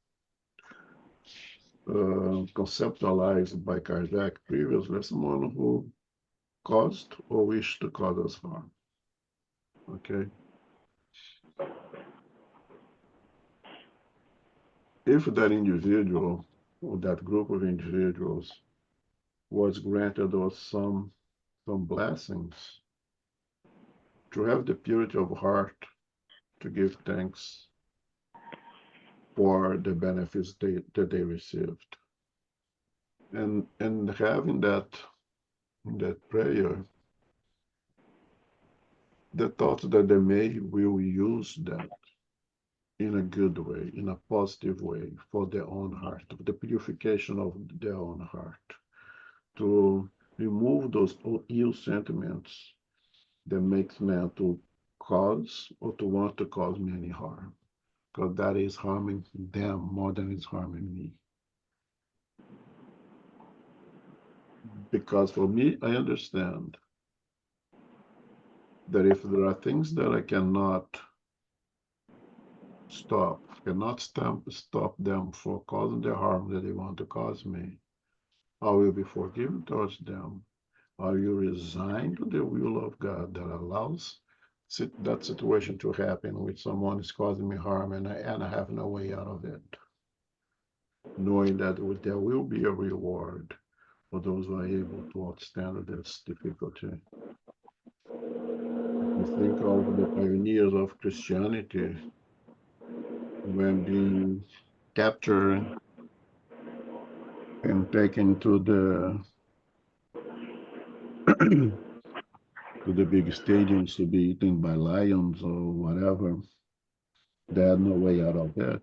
conceptualized by Kardec previously, someone who caused or wished to cause us harm. Okay. If that individual or that group of individuals was granted or some blessings, to have the purity of heart to give thanks for the benefits that they received. And having that prayer, the thought that they will use that in a good way, in a positive way for their own heart, the purification of their own heart, to remove those ill sentiments that makes man to cause or to want to cause me any harm, because that is harming them more than it's harming me. Because for me, I understand that if there are things that I cannot stop them for causing the harm that they want to cause me, I will be forgiven towards them. Are you resigned to the will of God that allows that situation to happen, which someone is causing me harm and I have no way out of it? Knowing that there will be a reward for those who are able to withstand this difficulty. You think of the pioneers of Christianity when being captured and taken to the to the big stadiums to be eaten by lions or whatever. They had no way out of it.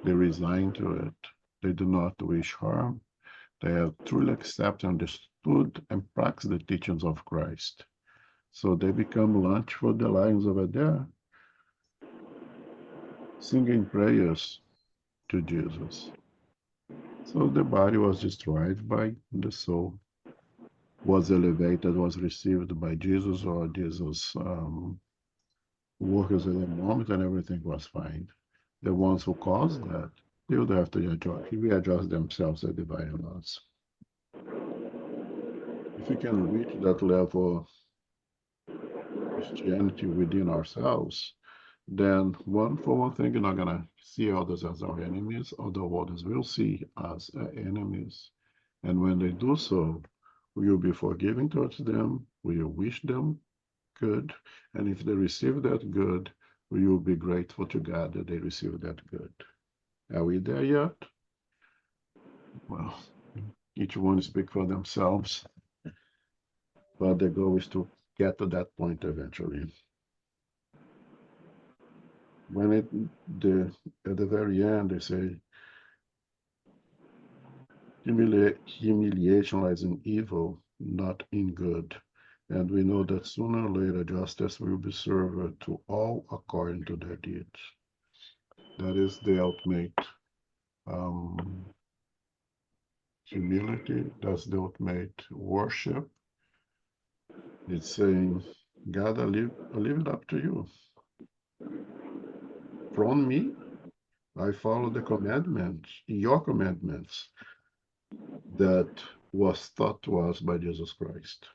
They resigned to it. They do not wish harm. They have truly accepted, understood, and practiced the teachings of Christ. So they become lunch for the lions over there, singing prayers to Jesus. So the body was destroyed, by the soul was elevated, was received by Jesus, or Jesus workers at the moment, and everything was fine. The ones who caused that, they would have to readjust themselves at divine laws. If we can reach that level of Christianity within ourselves, then one thing, you're not gonna see others as our enemies, although others will see us as enemies. And when they do so, we will be forgiving towards them, we will wish them good, and if they receive that good, we will be grateful to God that they receive that good. Are we there yet? Well, each one speak for themselves, but the goal is to get to that point eventually. When at the very end, they say, Humiliation lies in evil, not in good. And we know that sooner or later justice will be served to all according to their deeds. That is the ultimate humility. That's the ultimate worship. It's saying, God, I leave it up to you. From me, I follow the commandments, your commandments, that was taught to us by Jesus Christ.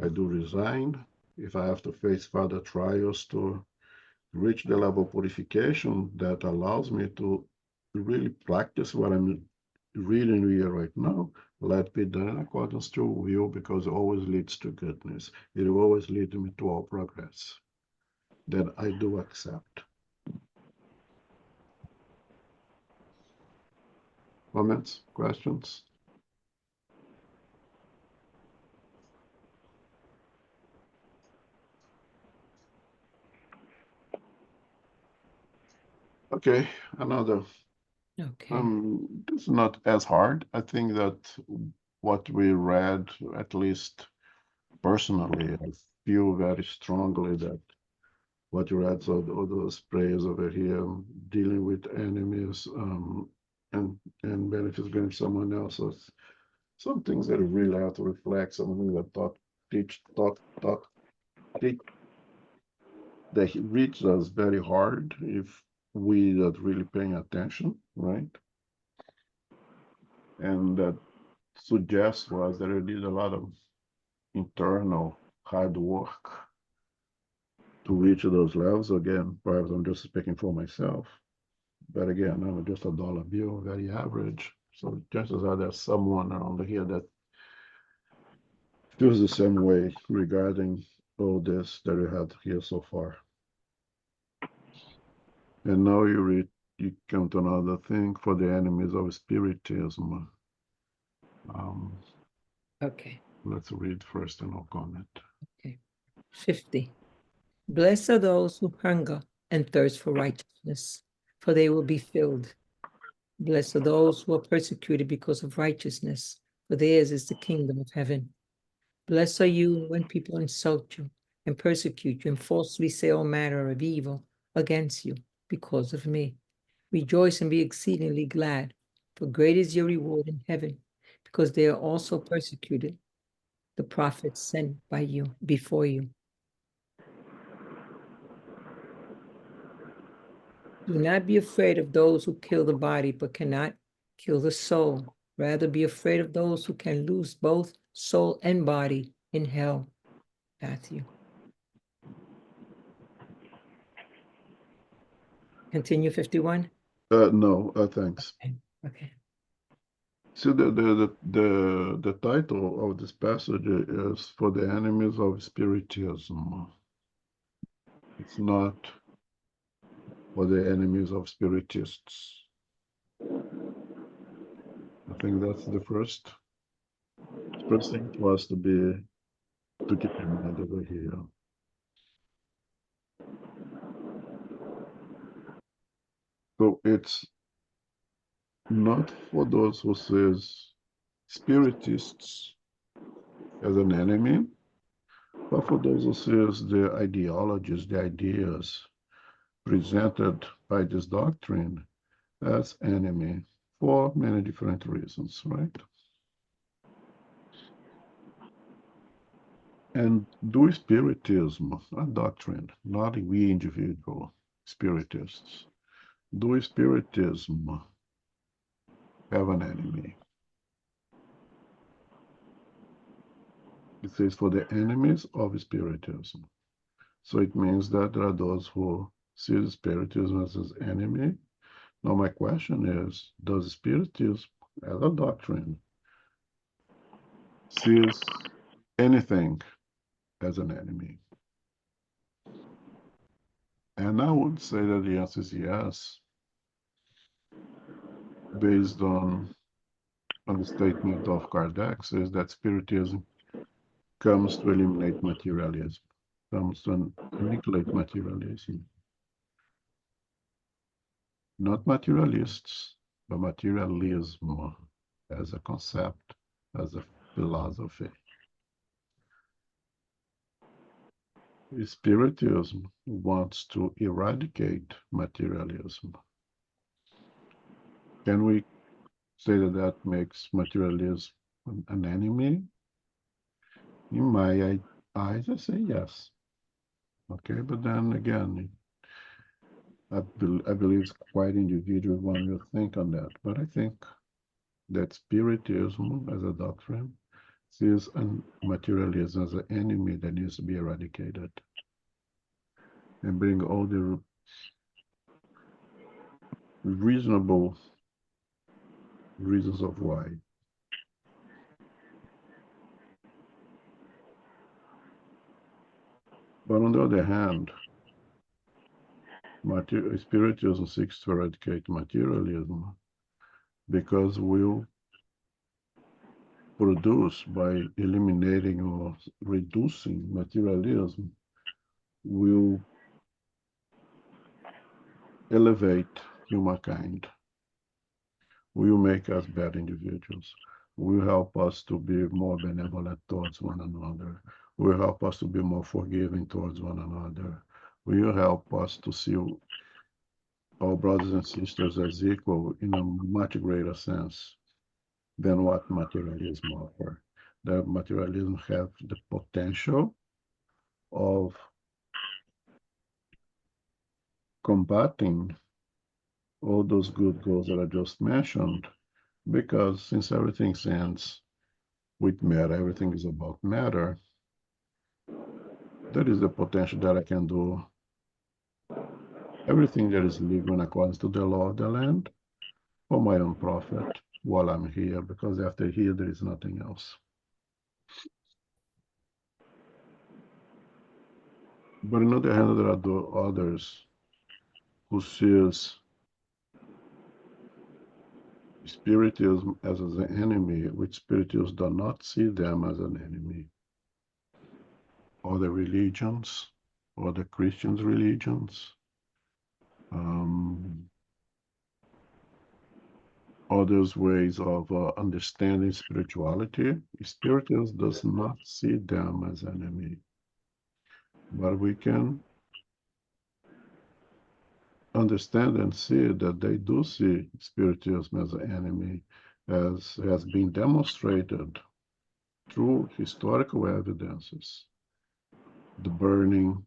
I do resign if I have to face further trials to reach the level of purification that allows me to really practice what I'm reading here right now. Let be done in accordance to will, because it always leads to goodness. It will always lead me to all progress. That I do accept. Comments, questions? Okay, another. Okay. This is not as hard. I think that what we read, at least personally, I feel very strongly that what you read, so all those prayers over here, dealing with enemies, and benefits going someone else. So some things that we really have to reflect, something that teach, that reaches us very hard if we not really paying attention, right? And that suggests to us that we did a lot of internal hard work to reach those levels. Again, perhaps I'm just speaking for myself, but again, I'm just a dollar bill, very average. So chances are there's someone around here that feels the same way regarding all this that we had here so far. And now you come to another thing for the enemies of Spiritism. Okay. Let's read first and I'll comment. Okay. 50. Blessed are those who hunger and thirst for righteousness, for they will be filled. Blessed are those who are persecuted because of righteousness, for theirs is the kingdom of heaven. Blessed are you when people insult you and persecute you and falsely say all manner of evil against you because of me. Rejoice and be exceedingly glad, for great is your reward in heaven, because they are also persecuted the prophets sent by you before you. Do not be afraid of those who kill the body but cannot kill the soul. Rather be afraid of those who can lose both soul and body in hell. Matthew. Continue 51. No, thanks. Okay. So the title of this passage is For the Enemies of Spiritism. It's not for the enemies of Spiritists. I think that's the first thing for us to keep in mind over here. So it's not for those who says Spiritists as an enemy, but for those who says the ideologies, the ideas presented by this doctrine as enemy for many different reasons, right? And do Spiritism, a doctrine, not we individual Spiritists, do Spiritism have an enemy? It says for the enemies of Spiritism. So it means that there are those who see Spiritism as his enemy. Now my question is, does Spiritism as a doctrine sees anything as an enemy? And I would say that the answer is yes, based on the statement of Kardec, says that Spiritism comes to eliminate materialism, comes to annihilate materialism. not materialists, but materialism as a concept, as a philosophy. Spiritism wants to eradicate materialism. Can we say that that makes materialism an enemy? In my eyes, I say yes. Okay, but then again, I believe it's quite individual one will think on that. But I think that Spiritism as a doctrine sees materialism as an enemy that needs to be eradicated and bring all the reasonable reasons of why. But on the other hand, Spiritism seeks to eradicate materialism because we'll produce by eliminating or reducing materialism, will elevate humankind, will make us better individuals, will help us to be more benevolent towards one another, will help us to be more forgiving towards one another, will help us to see our brothers and sisters as equal in a much greater sense than what materialism offers. That materialism have the potential of combating all those good goals that I just mentioned, because since everything ends with matter, everything is about matter, there is the potential that I can do everything that is legal in accordance to the law of the land for my own profit while I'm here, because after here, there is nothing else. But on the other hand, there are others who sees Spiritism as an enemy, which Spiritists do not see them as an enemy. Or the religions, or the Christians' religions, others ways of understanding spirituality. Spiritists does not see them as enemy, but we can understand and see that they do see Spiritism as an enemy, as has been demonstrated through historical evidences. The burning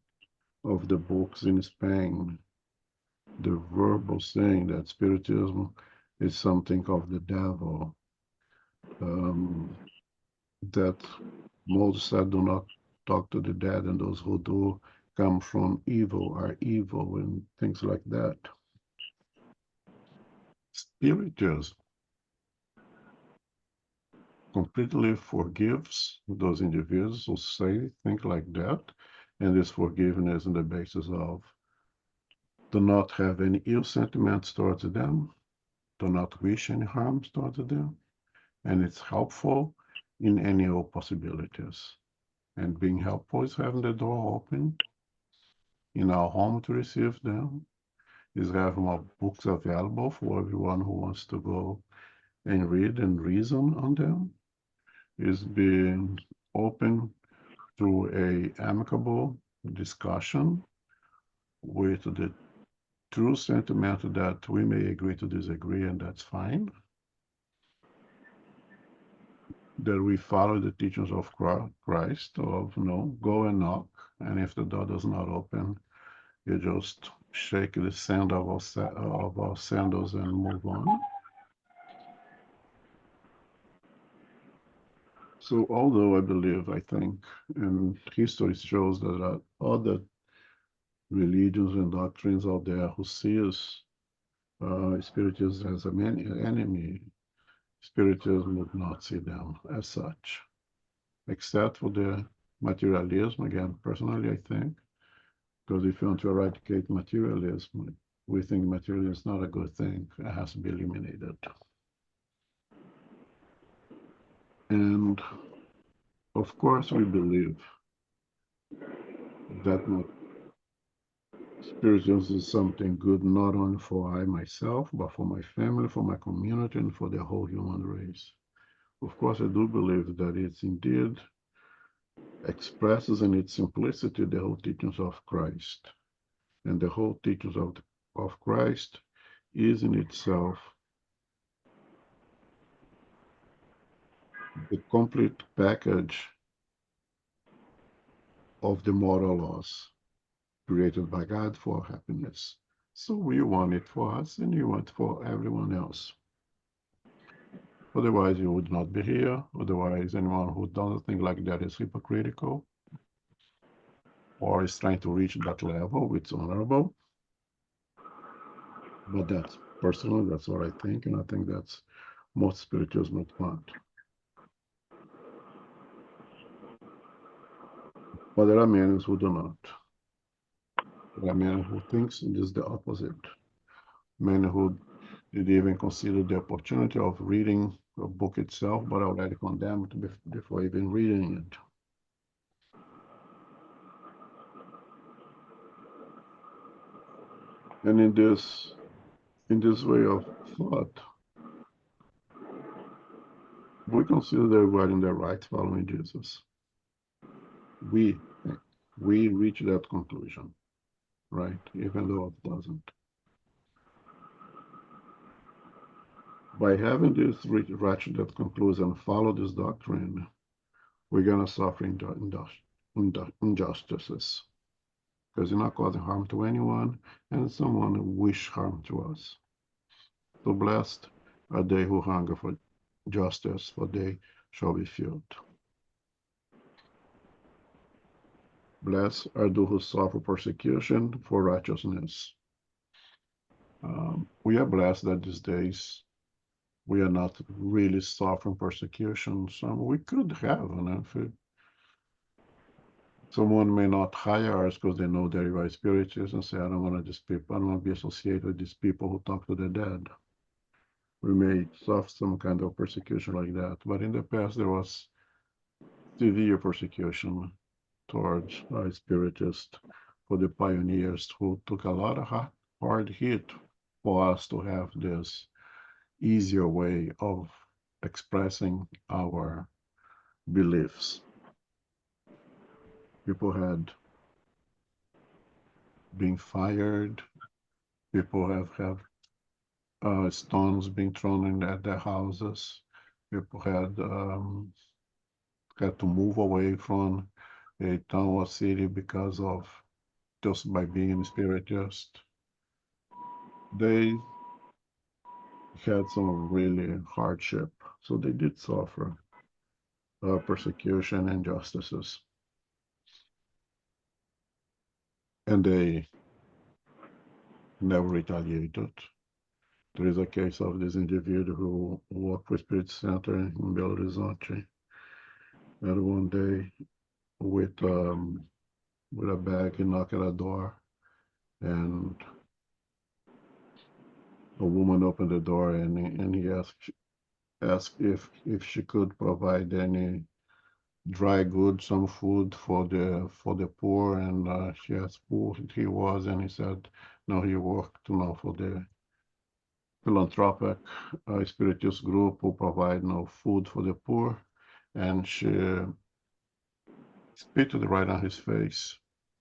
of the books in Spain, the verbal saying that Spiritism is something of the devil, that Moses said, do not talk to the dead, and those who do come from evil are evil, and things like that. Spiritism completely forgives those individuals who say things like that, and this forgiveness on the basis of do not have any ill sentiments towards them, do not wish any harm towards them, and it's helpful in any old possibilities. And being helpful is having the door open in our home to receive them, is having our books available for everyone who wants to go and read and reason on them, is being open to a amicable discussion with the true sentiment that we may agree to disagree, and that's fine. That we follow the teachings of Christ of, go and knock, and if the door does not open, you just shake the sand of our sandals and move on. So although I think, and history shows that there are other religions and doctrines out there who sees Spiritism as an enemy, Spiritism would not see them as such, except for the materialism. Again, personally, I think, because if you want to eradicate materialism, we think materialism is not a good thing. It has to be eliminated. And of course, we believe that Spiritism is something good not only for I myself, but for my family, for my community, and for the whole human race. Of course, I do believe that it's indeed expresses in its simplicity the whole teachings of Christ. And the whole teachings of Christ is in itself the complete package of the moral laws created by God for happiness. So we want it for us and you want it for everyone else. Otherwise, you would not be here. Otherwise, anyone who doesn't think like that is hypocritical or is trying to reach that level, which is honorable. But that's personal, that's what I think, and I think that's most spirituals not want. But there are many who do not. There are many who thinks it is the opposite. Many who did even consider the opportunity of reading a book itself, but already condemned before even reading it. And in this way of thought, we consider that we're in the right following Jesus. We reach that conclusion, right? Even though it doesn't. By having this reach that conclusion, follow this doctrine, we're gonna suffer injustices because you're not causing harm to anyone, and someone wish harm to us. So blessed are they who hunger for justice, for they shall be filled. Blessed are those who suffer persecution for righteousness. We are blessed that these days we are not really suffering persecution. We could have, if someone may not hire us because they know they are spiritists and say, I don't want to be associated with these people who talk to the dead. We may suffer some kind of persecution like that. But in the past, there was severe persecution towards spiritists for the pioneers who took a lot of hard hit for us to have this easier way of expressing our beliefs. People had been fired. People have stones being thrown at their houses. People had to move away from a town or city because of just by being a spiritist. They had some really hardship, so they did suffer persecution and injustices. And they never retaliated. There is a case of this individual who worked for Spirit Center in Belo Horizonte, and one day with a bag, he knocked at a door, and a woman opened the door, and he asked if she could provide any dry goods, some food for the poor, and she asked who he was, and he said, no, he worked for the philanthropic spiritist group who provide food for the poor, and she spit right on his face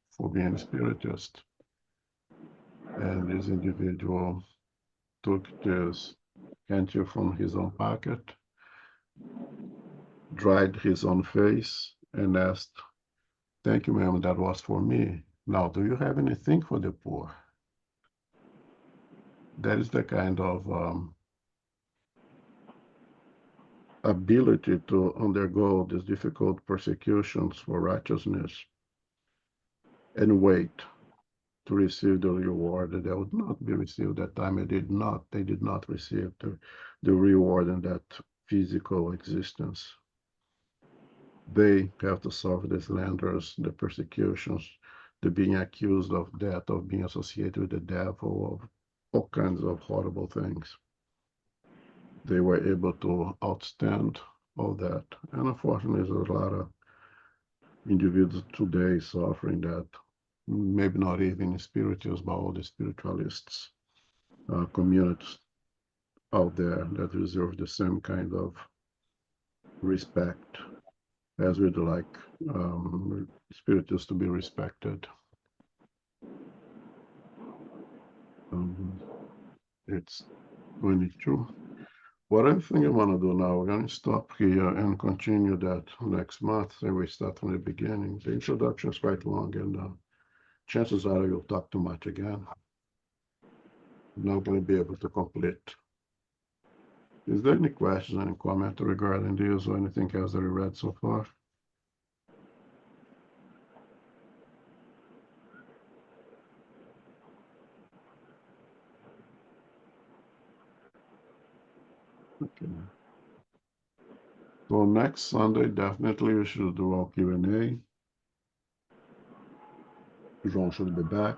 for being a spiritist. And this individual took this handkerchief from his own pocket, dried his own face, and asked, thank you, ma'am, that was for me. Now, do you have anything for the poor? That is the kind of ability to undergo these difficult persecutions for righteousness and wait to receive the reward that they would not be received that time. They did not receive the reward in that physical existence. They have to suffer the slanders, the persecutions, the being accused of death, of being associated with the devil, of all kinds of horrible things. They were able to outstand all that. And unfortunately, there's a lot of individuals today suffering that maybe not even spirituals, but all the spiritualists, communities out there that deserve the same kind of respect as we'd like spirituals to be respected. It's 22. What I think I want to do now, we're going to stop here and continue that next month, and we start from the beginning. The introduction is quite long, and chances are you'll talk too much again. I'm not going to be able to complete. Is there any questions, any comment regarding this, or anything else that we read so far? Okay. So next Sunday, definitely we should do our Q&A. Jean should be back.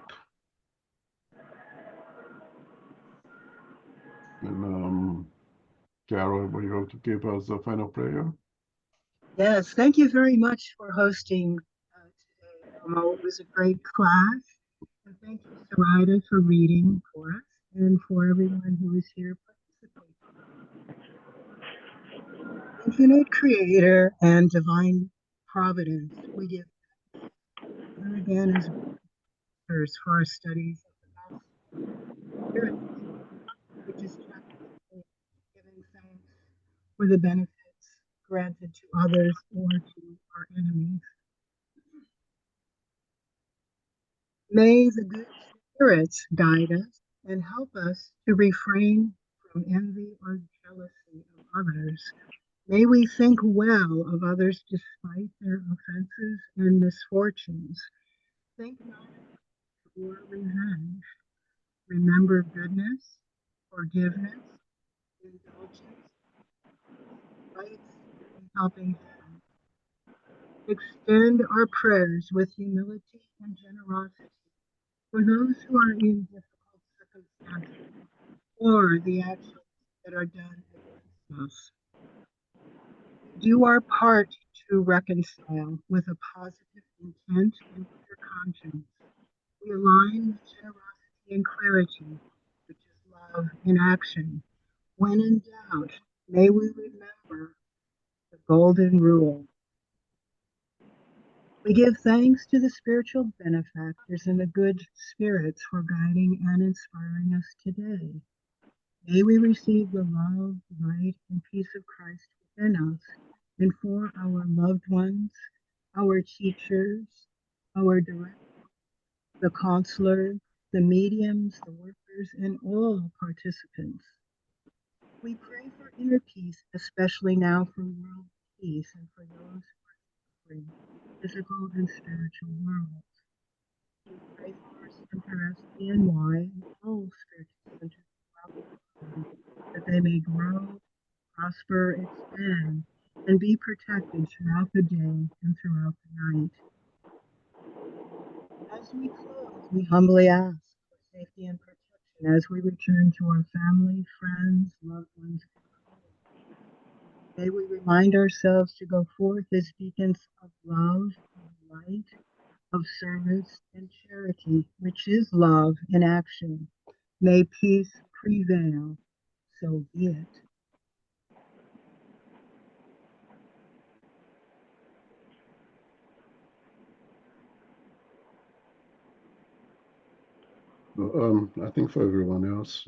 And Carol, will you go to give us the final prayer? Yes, thank you very much for hosting today. It was a great class. And thank you, Sarita, for reading for us and for everyone who is here participating. Infinite Creator and Divine Providence, we give here again as first for our studies of the Spirit, which is giving thanks for the benefits granted to others or to our enemies. May the good spirits guide us and help us to refrain from envy or jealousy of others. May we think well of others despite their offenses and misfortunes. Think not or revenge. Remember goodness, forgiveness, indulgence, rights, and helping hands. Extend our prayers with humility and generosity for those who are in difficult circumstances or the actions that are done against us. Do our part to reconcile with a positive intent and clear conscience. We align with generosity and clarity, which is love in action. When in doubt, may we remember the golden rule. We give thanks to the spiritual benefactors and the good spirits for guiding and inspiring us today. May we receive the love, light, and peace of Christ within us and for our loved ones, our teachers, our directors, the counselors, the mediums, the workers, and all participants. We pray for inner peace, especially now for world peace and for those who are suffering physical and spiritual worlds. We pray for our center SPNY and all spiritual centers throughout the world, that they may grow, prosper, expand, and be protected throughout the day and throughout the night. As we close, we humbly ask for safety and protection as we return to our family, friends, loved ones, and colleagues. May we remind ourselves to go forth as beacons of love, of light, of service, and charity, which is love in action. May peace prevail. So be it. I think for everyone else,